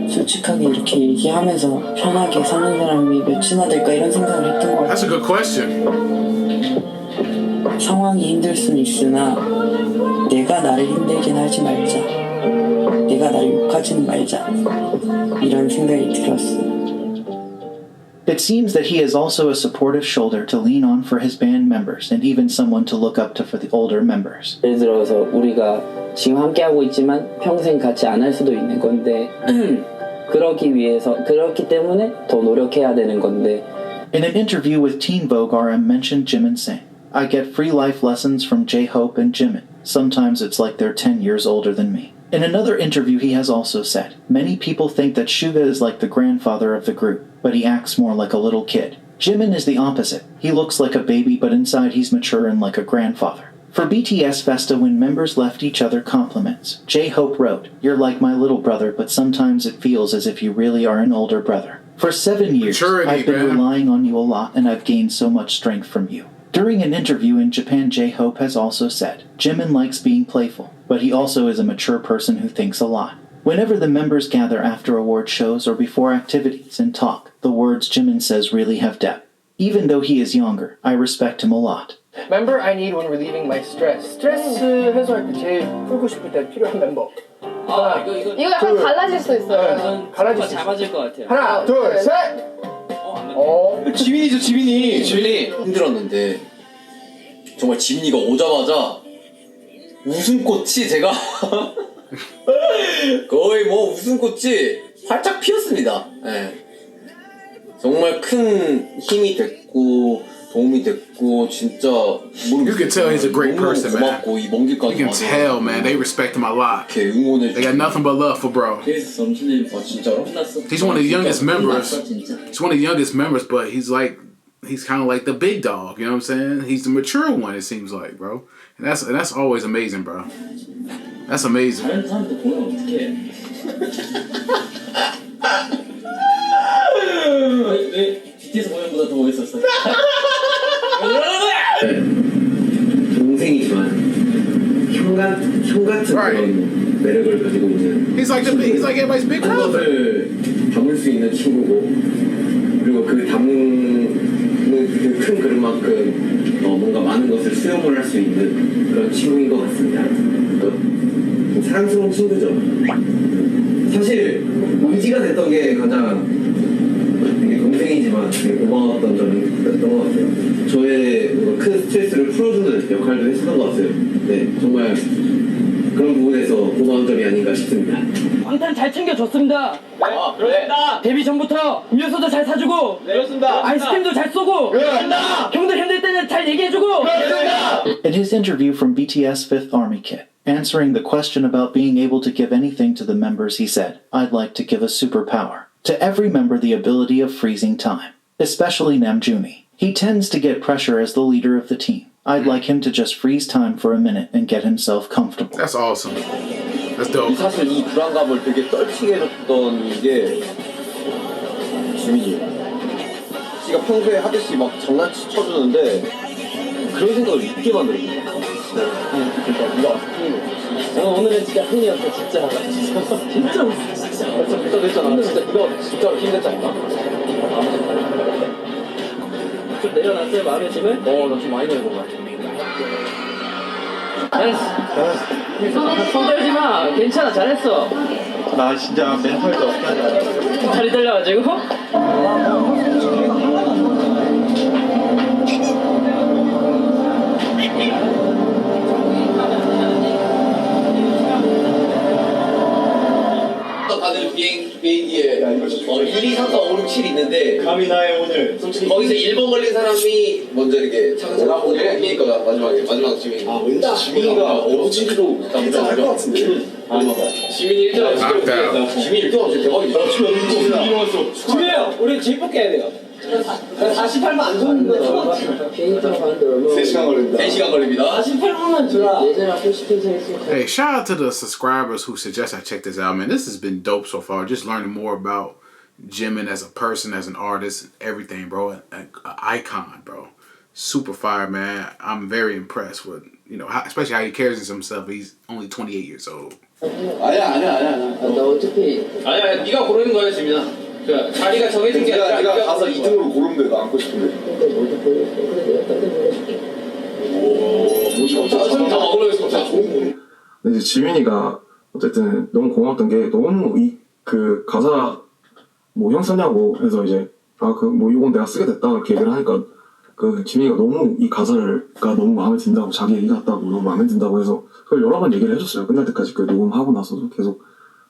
솔직하게 이렇게 얘기하면서 편하게 사는 사람이 몇이나 될까 이런 생각을 했던 것 같아요. That's a good question. 상황이 힘들 수는 있으나 내가 나를 힘들게 하지 말자. 내가 나를 욕하지는 말자. 이런 생각이 들었어요. It seems that he is also a supportive shoulder to lean on for his band members and even someone to look up to for the older members. 예를 들어서 우리가 지금 함께하고 있지만 평생 같이 안 할 수도 있는 건데 그렇기 때문에 더 노력해야 되는 건데. In an interview with Teen Vogue, RM mentioned Jimin saying, I get free life lessons from J-Hope and Jimin. Sometimes it's like they're 10 years older than me. In another interview, he has also said, many people think that Suga is like the grandfather of the group, but he acts more like a little kid. Jimin is the opposite. He looks like a baby, but inside he's mature and like a grandfather. For BTS Festa, when members left each other compliments, J-Hope wrote, You're like my little brother, but sometimes it feels as if you really are an older brother. For 7 years, I've been relying on you a lot, and I've gained so much strength from you. During an interview in Japan, J-Hope has also said, Jimin likes being playful, but he also is a mature person who thinks a lot. Whenever the members gather after award shows or before activities and talk, the words Jimin says really have depth. Even though he is younger, I respect him a lot. Member I need when relieving my stress. 스트레스 해소할 때 제일 풀고 싶을 때 필요한 멤버. 이거 약간 갈라질 수 있어요. 갈라질 수 잘 맞을 것 같아요. 하나, 둘, 셋. 지민이죠, 지민이. 지민이 힘들었는데 정말 지민이가 오자마자 웃음꽃이 제가 거의 뭐 웃음꽃이 활짝 피었습니다. 네. 정말 큰 힘이 됐고 도움이 됐고 진짜 You can tell he's a great person, man. 고맙고 이 먼 길까지 You can tell, man. They respect him a lot. They got nothing but love for bro. 진짜로? He's one of the youngest members. He's one of the youngest members, but he's kind of like the big dog. You know what I'm saying? He's the mature one. It seems like, bro. And that's always amazing, bro. That's amazing. 다른 사람들 보면 어떡해? 왜 BTS 공연보다 더 멋있었어요? 동생이지만 형 같은 그런 매력을 가지고 있는. He's like everybody's big brother. 그것을 담을 수 있는 친구고 그리고 그 담는 그 큰 그릇만큼 뭔가 많은 것을 수용을 할 수 있는 그런 친구인 것 같습니다. 사랑스러운 친구죠. 사실 의지가 됐던 게 가장 되게 동생이지만 되게 고마웠던 점이었던 것 같아요. 저의 큰 스트레스를 풀어주는 역할도 했었던 것 같아요. 네, 정말 그런 부분에서 고마운 점이 아닌가 싶습니다. 방탄 잘 챙겨줬습니다. 네, 그렇습니다. 데뷔 전부터 음료수도 잘 사주고, 네, 그렇습니다. 아이스크림도 잘 쏘고, 그렇습니다. 형들 힘들 때는 잘 얘기해주고, 그렇습니다. In his interview from BTS Fifth Army Kit, answering the question about being able to give anything to the members, he said, I'd like to give a superpower. To every member the ability of freezing time, especially Namjoon. He tends to get pressure as the leader of the team. I'd like him to just freeze time for a minute and get himself comfortable. That's awesome. That's dope. 사실 이 불안감을 되게 떨치게 해줬던 게 지민이에요. 지가 평소에 하듯이 막 장난치 쳐주는데 그런 생각을 잊게 만들어요. 오늘은 진짜 팬이었어, 진짜. 진짜 웃었어, 진짜. 벌써 됐잖아. 진짜 이거 진짜로 힘들잖아. 좀 내려놨어요, 마음의 짐을? 나 좀 많이 내려본 것 같아. 잘했어. 손 떨지 마. 괜찮아, 잘했어. 나 진짜 멘탈도 어떻게 하냐. 다리 떨려가지고? 다들 비행기에 1, 2, 3, 4, 5, 6, 7 있는데 감히 나의 오늘 거기서 1번 걸린 사람이 먼저 이렇게 차근차근 오늘 비행기가 마지막 지민이 왠지 지민이가 어부지리로 일단 할 것 같은데 지민이 1등 지민이 1등 하면 대박이다. 지민이 왔어. 지민이야, 우리 제일 뽑게 해야 돼요. 48분 안 줬는데 비행기타고 가는데 얼마 3시간 걸립니다. 3시간 걸립니다. 48분만 주라. 예전에 Hey, shout out to the subscribers who suggest I check this out, man. This has been dope so far. Just learning more about Jimin as a person, as an artist, everything, bro. An icon, bro. Super fire, man. I'm very impressed with, especially how he carries himself. He's only 28 years old. 아니야. 나 어차피 아니야. 네가 고르는 거야, 지민아. 그 자리가 정해진 게 아니라 네가 가서 2등으로 고르면 돼. 나 앉고 싶은데. 다 먹으려겠어. 근데 이제 지민이가 어쨌든 너무 고마웠던 게 너무 그 가사 뭐 형 썼냐고 해서 이제 이건 내가 쓰게 됐다 이렇게 얘기를 하니까 그 지민이가 너무 이 가사가 너무 마음에 든다고 자기 얘기 같다고 너무 마음에 든다고 해서 그걸 여러 번 얘기를 해줬어요. 끝날 때까지 그 녹음하고 나서도 계속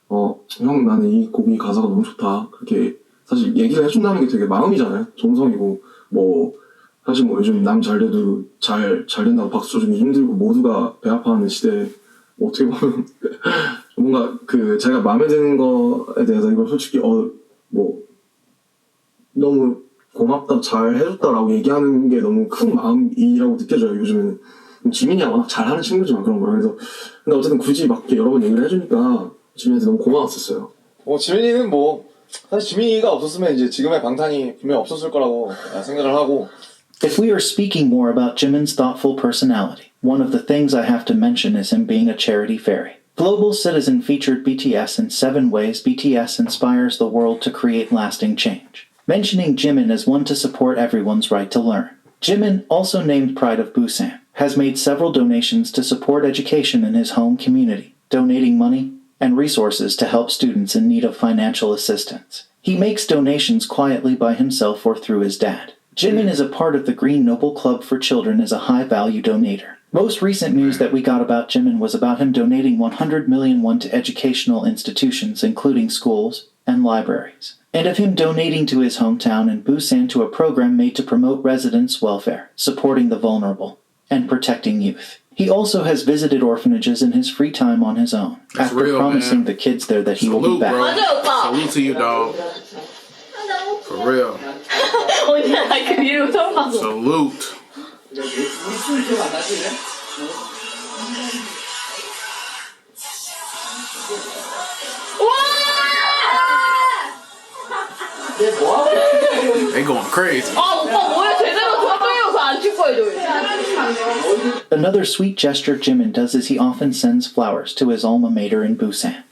형 나는 이 곡이 가사가 너무 좋다 그렇게 사실 얘기를 해준다는 게 되게 마음이잖아요. 정성이고 뭐 사실 뭐 요즘 남 잘돼도 잘 된다고 박수 쳐주기 힘들고 모두가 배 아파하는 시대에 어떻게 보면 뭔가 그 자기가 마음에 드는 거에 대해서 이걸 솔직히 너무 고맙다 잘 해줬다라고 얘기하는 게 너무 큰 마음이라고 느껴져요. 요즘에는 지민이가 워낙 잘하는 친구지만 그런 거예요. 그래서 근데 어쨌든 굳이 막 이렇게 여러 번 얘기를 해주니까 지민이한테 너무 고마웠었어요. 지민이는 사실 지민이가 없었으면 이제 지금의 방탄이 분명 없었을 거라고 생각을 하고. If we are speaking more about Jimin's thoughtful personality, one of the things I have to mention is him being a charity fairy. Global Citizen featured BTS in 7 ways BTS inspires the world to create lasting change, mentioning Jimin as one to support everyone's right to learn. Jimin, also named Pride of Busan, has made several donations to support education in his home community, donating money and resources to help students in need of financial assistance. He makes donations quietly by himself or through his dad. Jimin is a part of the Green Noble Club for Children as a high-value donator. Most recent news that we got about Jimin was about him donating 100 million won to educational institutions, including schools and libraries, and of him donating to his hometown in Busan to a program made to promote residents' welfare, supporting the vulnerable, and protecting youth. He also has visited orphanages in his free time on his own, after promising the kids there that he will be back. Salute to you, dog. For real. 언니야 나 그 이름 처음 봤어. Salute. They going crazy. 아 오빠 뭐야 제대로 쳤어요. 안 칠 거예요. Another sweet gesture Jimin does is he often sends flowers to his alma mater in Busan.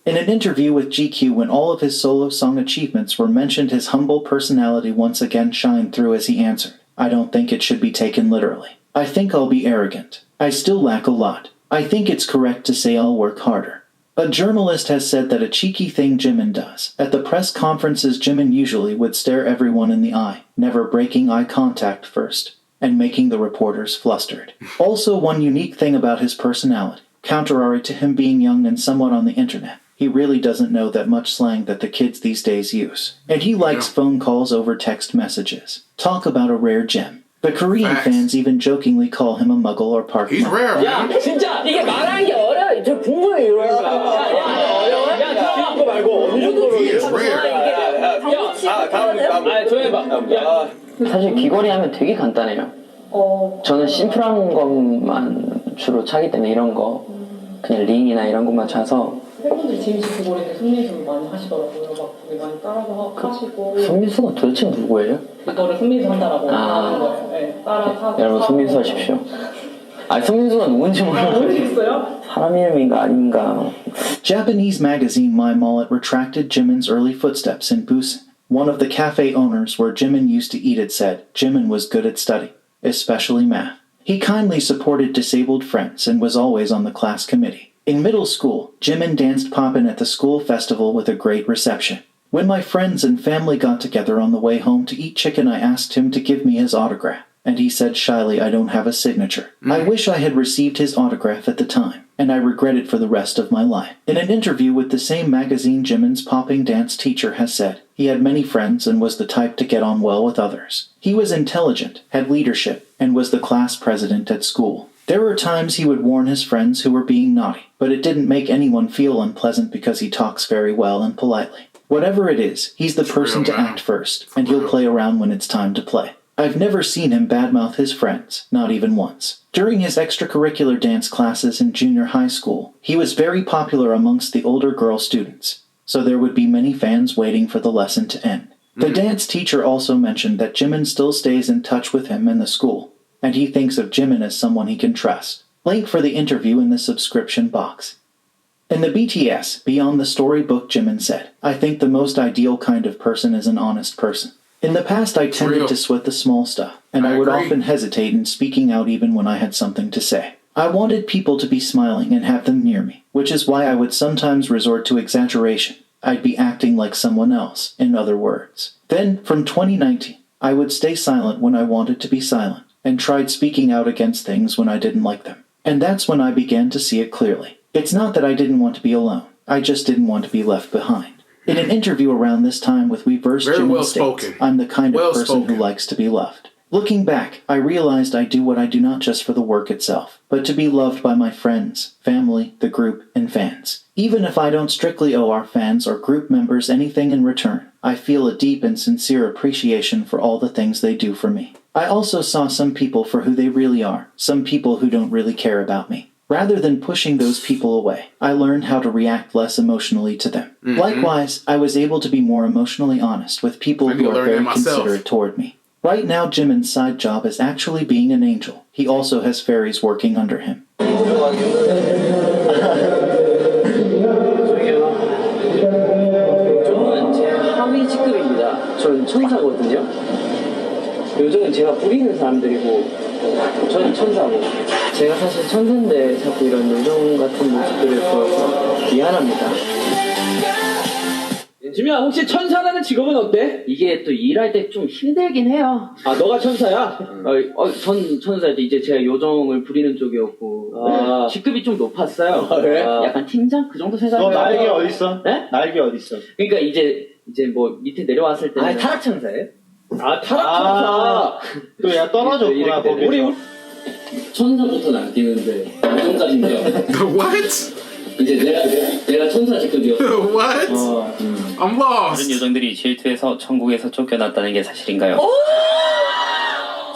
In an interview with GQ when all of his solo song achievements were mentioned, his humble personality once again shined through as he answered, "I don't think it should be taken literally. I think I'll be arrogant. I still lack a lot. I think it's correct to say I'll work harder." A journalist has said that a cheeky thing Jimin does. At the press conferences, Jimin usually would stare everyone in the eye, never breaking eye contact first, and making the reporters flustered. Also, one unique thing about his personality, contrary to him being young and somewhat on the internet, he really doesn't know that much slang that the kids these days use. And he likes phone calls over text messages. Talk about a rare gem. The Korean fans even jokingly call him a muggle or park He's rare, man. 야, 진짜 이게 말하는 게 어려워. 저 궁금해 이러는 거야. 어려워? 야, 들은 거 말고 어느 정도로. He is rare. 다음 조용해봐. 사실 귀걸이 하면 되게 간단해요. 저는 심플한 것만 주로 차기 때문에 이런 거 그냥 링이나 이런 것만 차서. 팬분들이 지민 씨 귀걸이를 손민수 많이 하시더라고요. 막 되게 많이 따라서 하시고. 손민수가 도대체 누구예요? 이거를 손민수 한다라고 하는 거예요. 네, 따라서. 여러분 손민수 하십시오. 아니 손민수가 누군지 모르겠어요. 사람 이름인가 아닌가. Japanese magazine My Mullet retracted Jimin's early footsteps in Busan. One of the cafe owners where Jimin used to eat it said Jimin was good at study, especially math. He kindly supported disabled friends and was always on the class committee. In middle school, Jimin danced poppin' at the school festival with a great reception. When my friends and family got together on the way home to eat chicken, I asked him to give me his autograph, and he said shyly, "I don't have a signature." I wish I had received his autograph at the time, and I regret it for the rest of my life. In an interview with the same magazine, Jimin's popping dance teacher has said he had many friends and was the type to get on well with others. He was intelligent, had leadership, and was the class president at school. There were times he would warn his friends who were being naughty, but it didn't make anyone feel unpleasant because he talks very well and politely. Whatever it is, he's the person to act first, and he'll play around when it's time to play. I've never seen him badmouth his friends, not even once. During his extracurricular dance classes in junior high school, he was very popular amongst the older girl students, so there would be many fans waiting for the lesson to end. The dance teacher also mentioned that Jimin still stays in touch with him in the school, and he thinks of Jimin as someone he can trust. Link for the interview in the subscription box. In the BTS Beyond the Storybook, Jimin said, "I think the most ideal kind of person is an honest person. In the past, I tended to sweat the small stuff, and I would often hesitate in speaking out even when I had something to say. I wanted people to be smiling and have them near me, which is why I would sometimes resort to exaggeration. I'd be acting like someone else, in other words. Then, from 2019, I would stay silent when I wanted to be silent, and tried speaking out against things when I didn't like them. And that's when I began to see it clearly. It's not that I didn't want to be alone, I just didn't want to be left behind." In an interview around this time with Weverse, Jimin states, "I'm the kind of person who likes to be loved. Looking back, I realized I do what I do not just for the work itself, but to be loved by my friends, family, the group, and fans. Even if I don't strictly owe our fans or group members anything in return, I feel a deep and sincere appreciation for all the things they do for me. I also saw some people for who they really are, some people who don't really care about me. Rather than pushing those people away, I learned how to react less emotionally to them. Likewise, I was able to be more emotionally honest with people who are very considerate toward me. Right now, Jimin's side job is actually being an angel. He also has fairies working under him." 저는 제 하위 직급입니다. 저는 천사거든요. 요즘은 제가 부리는 사람들이고 저는 천사고 제가 사실 천사인데 자꾸 이런 요정 같은 모습들을 보여서 미안합니다. 지민아, 혹시 천사라는 직업은 어때? 이게 또 일할 때 좀 힘들긴 해요. 아, 너가 천사야? 전 천사지. 이제 제가 요정을 부리는 쪽이었고 직급이 좀 높았어요. 아, 그래? 약간 팀장 그 정도 생각해요. 너 날개 어딨어? 네? 날개 어딨어? 그러니까 이제 뭐 밑에 내려왔을 때는 타락 천사예요? 아, 타락 천사. 또 야 떨어졌구나 거기. 우리 천사부터 날뛰는데 요정까지인데요. What? 이제 내가 천사 직급이었어. What? I'm lost. 다른 요정들이 질투해서 천국에서 쫓겨났다는 게 사실인가요?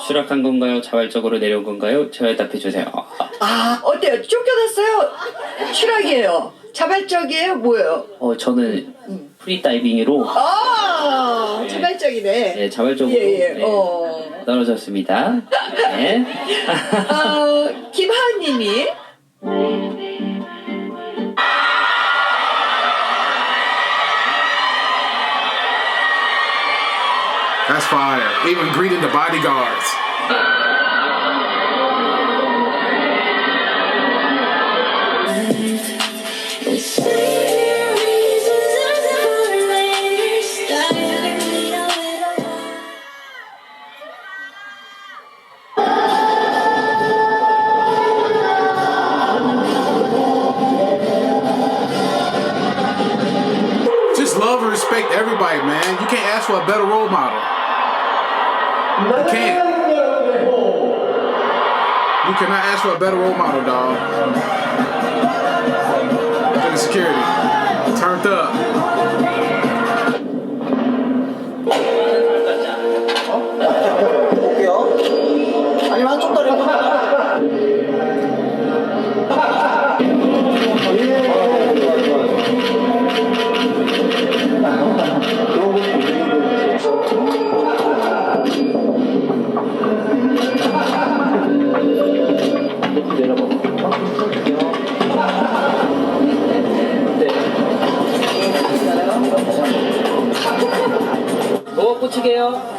추락한 건가요? 자발적으로 내려온 건가요? 저에 답해주세요. 아, 어때요? 쫓겨났어요? 추락이에요? 자발적이에요? 뭐예요? 저는 프리다이빙으로 아, 자발적이네. 네, 자발적으로 예. 떨어졌습니다. 네. 김하은님이 That's fire. Even greeting the bodyguards. Just love and respect everybody, man. You can't ask for a better role model. You can't. You cannot ask for a better role model, dog. Look at the security. Turned up. 볼게요. 아니면 한쪽 다리 뭐 꽂히게요?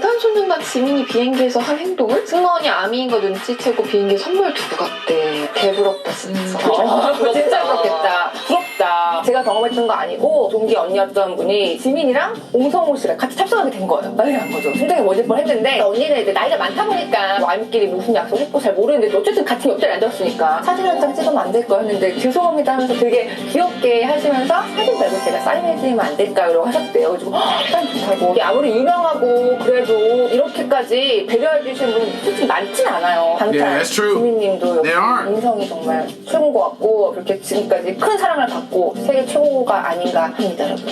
방탄소년단 지민이 비행기에서 한 행동은 승무원이 아미인 거 눈치채고 비행기에 선물 두고 갔대. 개부럽다 진짜. 진짜 부럽겠다. 부럽다. 거야. 제가 경험했던 거 아니고 동기 언니였던 분이 지민이랑 옹성호 씨가 같이 탑승하게 된 거예요. 난리 난 거죠. 굉장히 멋질 뻔 했는데 언니는 이제 나이가 많다 보니까 뭐 아이끼리 무슨 약속했고 잘 모르는데 어쨌든 같은 옆자리에 앉았으니까 사진 한 장 찍으면 안 될까요? 했는데 죄송합니다 하면서 되게 귀엽게 하시면서 사진 말고 제가 사인해드리면 안 될까요? 이러고 하셨대요. 그래가지고 사인 좋다고. 아무리 유명하고 그래도 이렇게까지 배려해주시는 분이 솔직히 많진 않아요. 당찬 지민님도 인성이 정말 최고인 것 같고 그렇게 지금까지 큰 사랑을 받고 세계 최고가 아닌가 합니다, 여러분.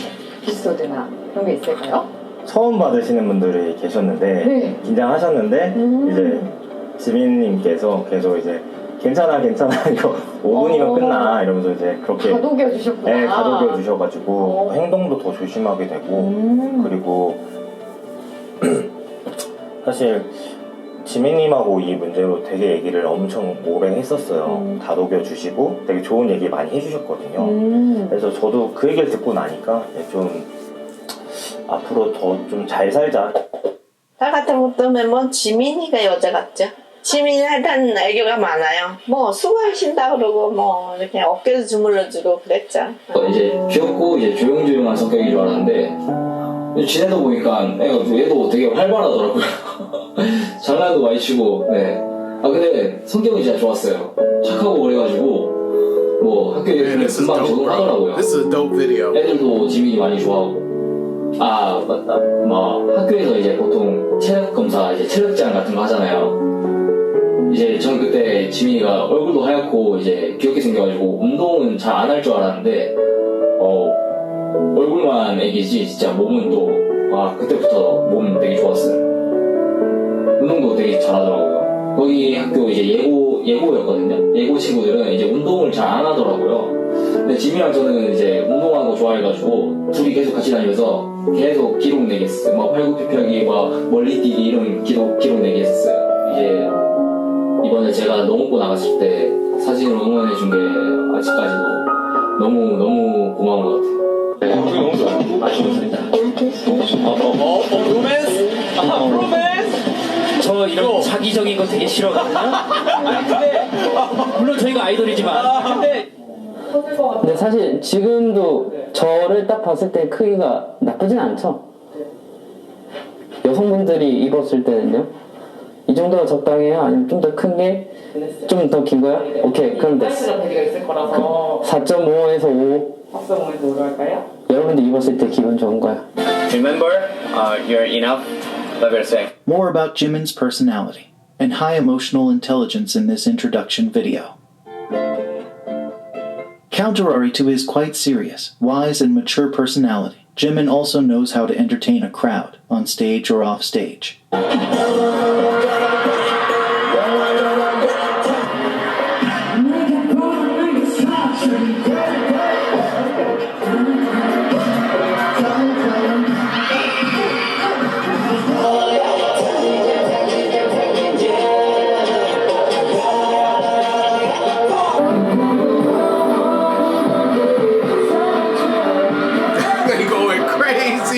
에피소드나 그런 게 있을까요? 처음 받으시는 분들이 계셨는데 긴장하셨는데 이제 지민님께서 계속 이제 괜찮아 이거 5분이면 끝나 이러면서 이제 그렇게 가독여 주셨구나. 네, 가독여 주셔가지고 행동도 더 조심하게 되고 그리고 사실 지민님하고 이 문제로 되게 얘기를 엄청 오래 했었어요. 다독여 주시고 되게 좋은 얘기 많이 해주셨거든요. 그래서 저도 그 얘기를 듣고 나니까 좀 앞으로 더 좀 잘 살자. 딸 같은 것도 멤버 지민이가 여자 같죠. 지민이 일단 애교가 많아요. 뭐 수고하신다 그러고 뭐 이렇게 어깨도 주물러주고 그랬죠. 이제 귀엽고 이제 조용조용한 성격인 줄 알았는데 지내다 보니까 얘도 되게 활발하더라고요. 장난도 많이 치고. 네. 아 근데 성격이 진짜 좋았어요. 착하고 그래가지고 뭐 학교에 금방 적응하더라고요. 애들도 지민이 많이 좋아하고. 아 맞다. 뭐 학교에서 이제 보통 체력 검사 이제 체력장 같은 거 하잖아요. 이제 전 그때 지민이가 얼굴도 하얗고 이제 귀엽게 생겨가지고 운동은 잘 안 할 줄 알았는데 얼굴만 애기지 진짜 몸은 또 그때부터 몸 되게 좋았어요. 운동도 되게 잘하더라고요. 거기 학교 이제 예고였거든요. 예고 친구들은 이제 운동을 잘 안 하더라고요. 근데 지민이랑 저는 이제 운동하는 거 좋아해가지고 둘이 계속 같이 다니면서 계속 기록 내기 했어요. 막 팔굽혀펴기, 막 멀리 뛰기 이런 기록 내기 했어요. 이제 이번에 제가 농업고 나갔을 때 사진으로 응원해준 게 아직까지도 너무 고마운 것 같아요. 네, 너무 좋아요. 맛있습니다. 로맨스? 로맨스? 저 이런 자기적인 거 되게 싫어하거든요. 아니 근데 물론 저희가 아이돌이지만 근데 사실 지금도 저를 딱 봤을 때 크기가 나쁘진 않죠. 여성분들이 입었을 때는요. 이 정도가 적당해요? 아니면 좀 더 큰 게? 좀 더 긴 거야? 오케이, 그럼 됐어. 사이즈가 배기가 있을 거라서 4.5에서 5. 4.5에서 5로 할까요? 여러분들 입었을 때 기분 좋은 거야. Remember, you're enough. Love yourself. More about Jimin's personality and high emotional intelligence in this introduction video. Contrary to his quite serious, wise, and mature personality, Jimin also knows how to entertain a crowd, on stage or off stage.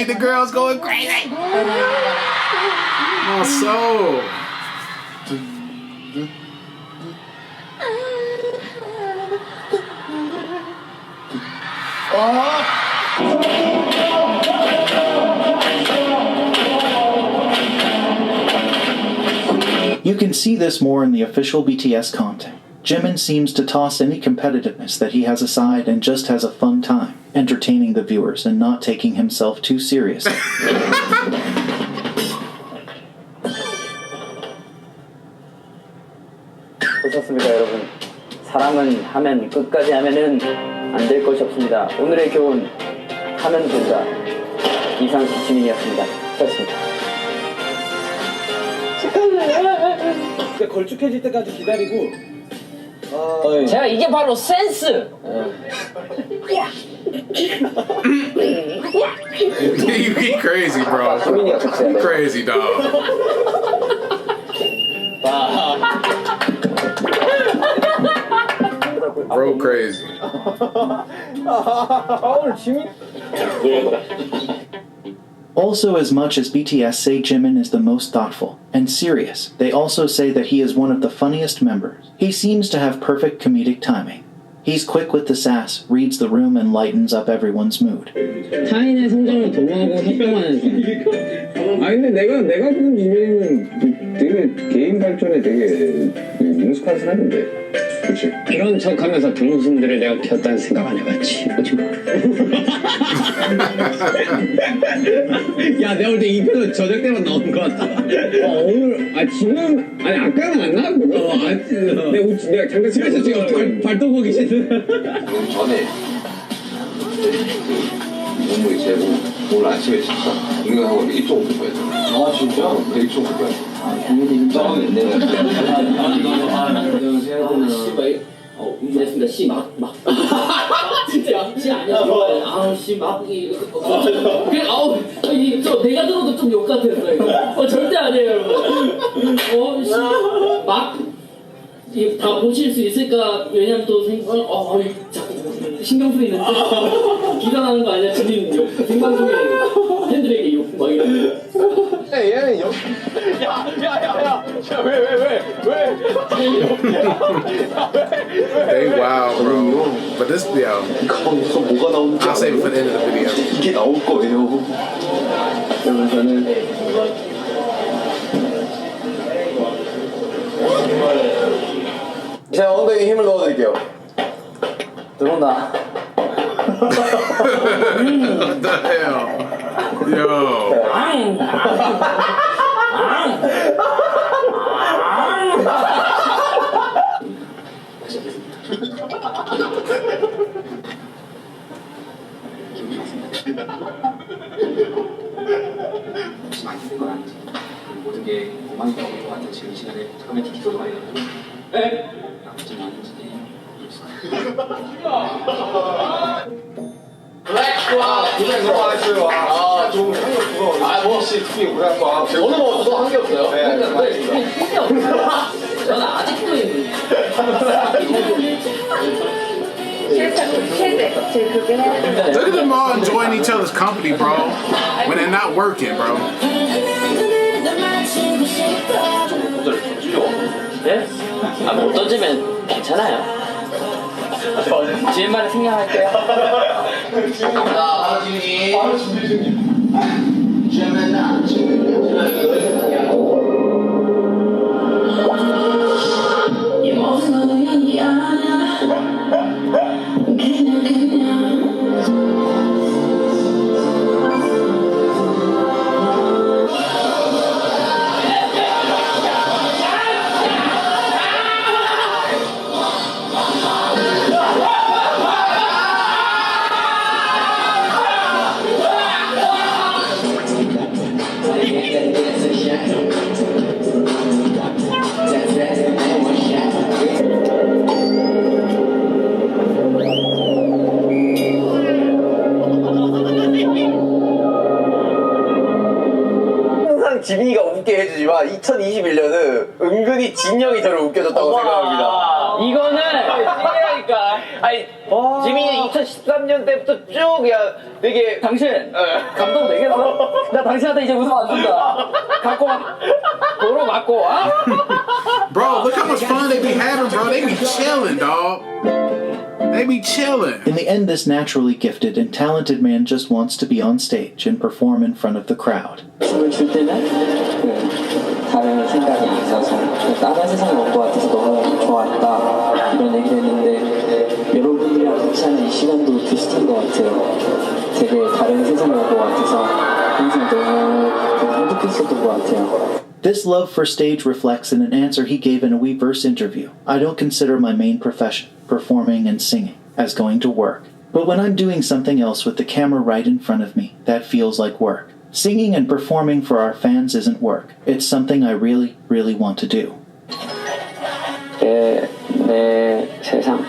The girls going crazy. Oh, so. You can see this more in the official BTS content. Jimin seems to toss any competitiveness that he has aside and just has a fun time, entertaining the viewers and not taking himself too seriously. 보셨습니까, 여러분? 사람은 하면 끝까지 하면은 안 될 것이 없습니다. 오늘의 교훈 하면 된다. 이상 지민이었습니다. 수고하셨습니다. 걸쭉해질 때까지 기다리고. 제가 이게 바로 센스. You get crazy, bro. You crazy, dog. Bro, crazy. Also, as much as BTS say Jimin is the most thoughtful and serious, they also say that he is one of the funniest members. He seems to have perfect comedic timing. He's quick with the sass, reads the room, and lightens up everyone's mood. 타인의 성장을 도모하고 협동하는 사람. 근데 내가 보는 지민이는 되게 개인 발전에 되게 능숙한 사람인데. 그치? 그런 척하면서 당신들을 내가 키웠다는 생각 안 해봤지. 오지 마. 야, 내가 볼 때 이 표정 저녁 때만 나오는 것 같다. 오늘 지금 아까는 안 나왔고. 내가 장난치면서 지금 발도 보기 싫은. 전에 몸무게 재고 오늘 아침에 진짜 운동하고 1.5kg 빼였어. 아 진짜? 1.5kg. 운전했습니다. 씨 막. 진짜 씨 아니야. 씨 막. 내가 들어도 좀 욕 같았어요. 이거. 절대 아니에요, 여러분. 씨 막. 다 보실 수 있을까? 왜냐면 또 신경 쓰이는데 기사 나는 거 아니야? 지민 욕 생방송에 팬들에게 욕 막 이러고. 얘는 야야야야 왜 They wild, bro. But this video, 거기서 뭐가 나오는지 I'll save it for the end of the video. 이게 나올 거예요. 그러면 저는 제가 엉덩이에 힘을 넣어드릴게요. 들어온다. What the hell? Yo. 많이 힘든 건 아니지. 모든 게 엉망이 되는 것 같은 지금 이 시간에 잠깐만 디키소도 많이 나고 나쁘지 않은지 고생 너무 많았어요. 좀 한개 뭐씨 특히 고생한 거. 오늘 뭐 한 게 없어요. 저는 아직도 있는. Look at them all enjoying each other's company, bro. When they're not working, bro. 네? 못 던지면 괜찮아요. 지금만 생각할게요. 지민이가 웃게 해주지만 2021년은 은근히 진영이 저를 웃겨줬다고 생각합니다. 이거는 찐이라니까. 아니 지민이 2013년 때부터 쭉 그냥 되게 당신 감동 되겠어? 나 당신한테 이제 웃음 안 준다. 갖고 와. 도로 갖고 와. Bro, look how much fun they be having, bro. They be chilling, dog. They be chilling. In the end, this naturally gifted and talented man just wants to be on stage and perform in front of the crowd. 춤을 출 때는 다른 생각이 있어서 다른 세상을 온 것 같아서 너무 좋았다 이런 얘기를 했는데 여러분이랑 같이 하는 이 시간도 비슷한 것 같아요. 되게 다른 세상을 온 것 같아서 항상 너무 행복했었던 것 같아요. This love for stage reflects in an answer he gave in a Weverse interview. I don't consider my main profession, performing and singing, as going to work. But when I'm doing something else with the camera right in front of me, that feels like work. Singing and performing for our fans isn't work. It's something I really, really want to do. 내 세상.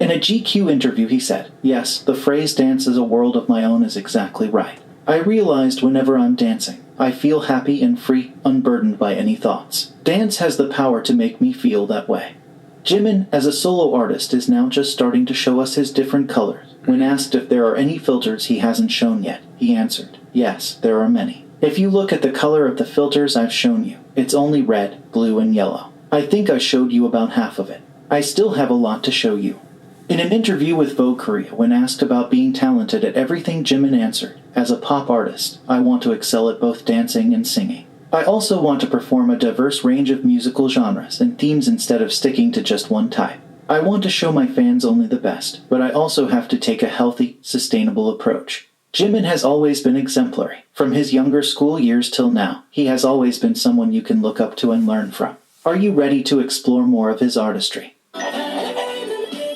In a GQ interview, he said, yes, the phrase dance is a world of my own is exactly right. I realized whenever I'm dancing, I feel happy and free, unburdened by any thoughts. Dance has the power to make me feel that way. Jimin, as a solo artist, is now just starting to show us his different colors. When asked if there are any filters he hasn't shown yet, he answered, yes, there are many. If you look at the color of the filters I've shown you, it's only red, blue, and yellow. I think I showed you about half of it. I still have a lot to show you. In an interview with Vogue Korea, when asked about being talented at everything, Jimin answered, "As a pop artist, I want to excel at both dancing and singing. I also want to perform a diverse range of musical genres and themes instead of sticking to just one type. I want to show my fans only the best, but I also have to take a healthy, sustainable approach." Jimin has always been exemplary. From his younger school years till now, he has always been someone you can look up to and learn from. Are you ready to explore more of his artistry?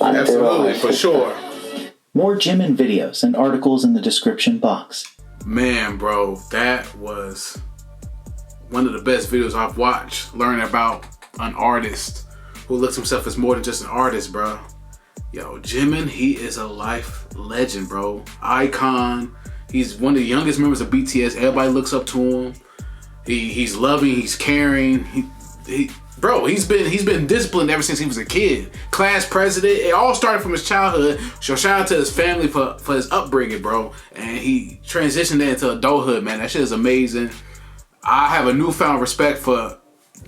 Absolutely, for sure. More Jimin videos and articles in the description box. Man, bro, that was one of the best videos I've watched. Learning about an artist who looks himself as more than just an artist, bro. Yo, Jimin, he is a life legend, bro. Icon. He's one of the youngest members of BTS. Everybody looks up to him. He's loving. He's caring. Bro, he's been disciplined ever since he was a kid. Class president. It all started from his childhood. So shout out to his family for his upbringing, bro. And he transitioned into adulthood, man. That shit is amazing. I have a newfound respect for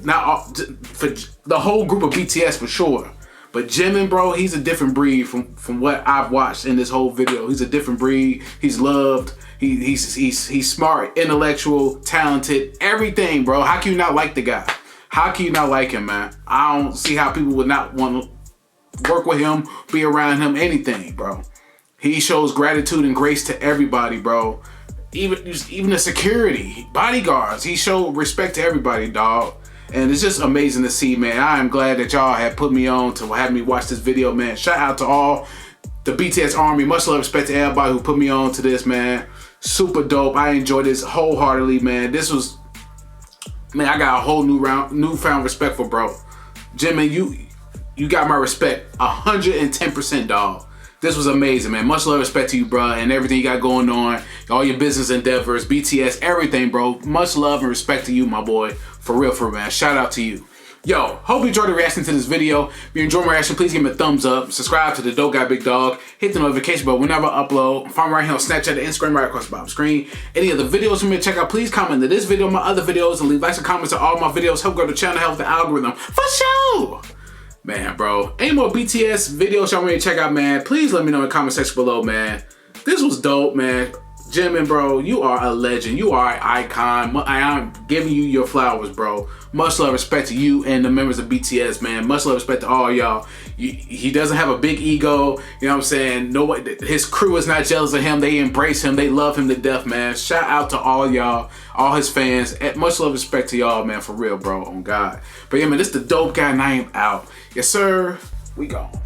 the whole group of BTS for sure. But Jimin, bro, he's a different breed from what I've watched in this whole video. He's a different breed. He's loved. He's smart, intellectual, talented, everything, bro. How can you not like the guy? How can you not like him, man? I don't see how people would not want to work with him, be around him, anything, bro. He shows gratitude and grace to everybody, bro. Even the security, bodyguards. He showed respect to everybody, dog. And it's just amazing to see, man. I am glad that y'all have put me on to have me watch this video, man. Shout out to all the BTS army. Much love, respect to everybody who put me on to this, man. Super dope. I enjoyed this wholeheartedly, man. This was, man, I got a whole newfound respect for bro. Jimin, you got my respect 110%, dog. This was amazing, man. Much love, respect to you, bro, and everything you got going on, all your business endeavors, BTS, everything, bro. Much love and respect to you, my boy. For real, man. Shout out to you. Yo, hope you enjoyed the reaction to this video. If you enjoyed my reaction, please give me a thumbs up. Subscribe to the Dope Guy Big Dog. Hit the notification bell whenever I upload. Find me right here on Snapchat and Instagram right across the bottom screen. Any other videos you may check out, please comment to this video, my other videos, and leave likes and comments to all my videos. Help grow the channel, help the algorithm. For sure. Man, bro, any more BTS videos y'all want to check out, man, please let me know in the comment section below, man. This was dope, man. Jimin, bro, you are a legend. You are an icon. I'm giving you your flowers, bro. Much love, respect to you and the members of BTS, man. Much love, respect to all y'all. He doesn't have a big ego. You know what I'm saying? Nobody, his crew is not jealous of him. They embrace him. They love him to death, man. Shout out to all y'all, all his fans. Much love, respect to y'all, man. For real, bro. On God. But yeah, man, this is the Dope Guy, and I am out. Yes, sir. We gone.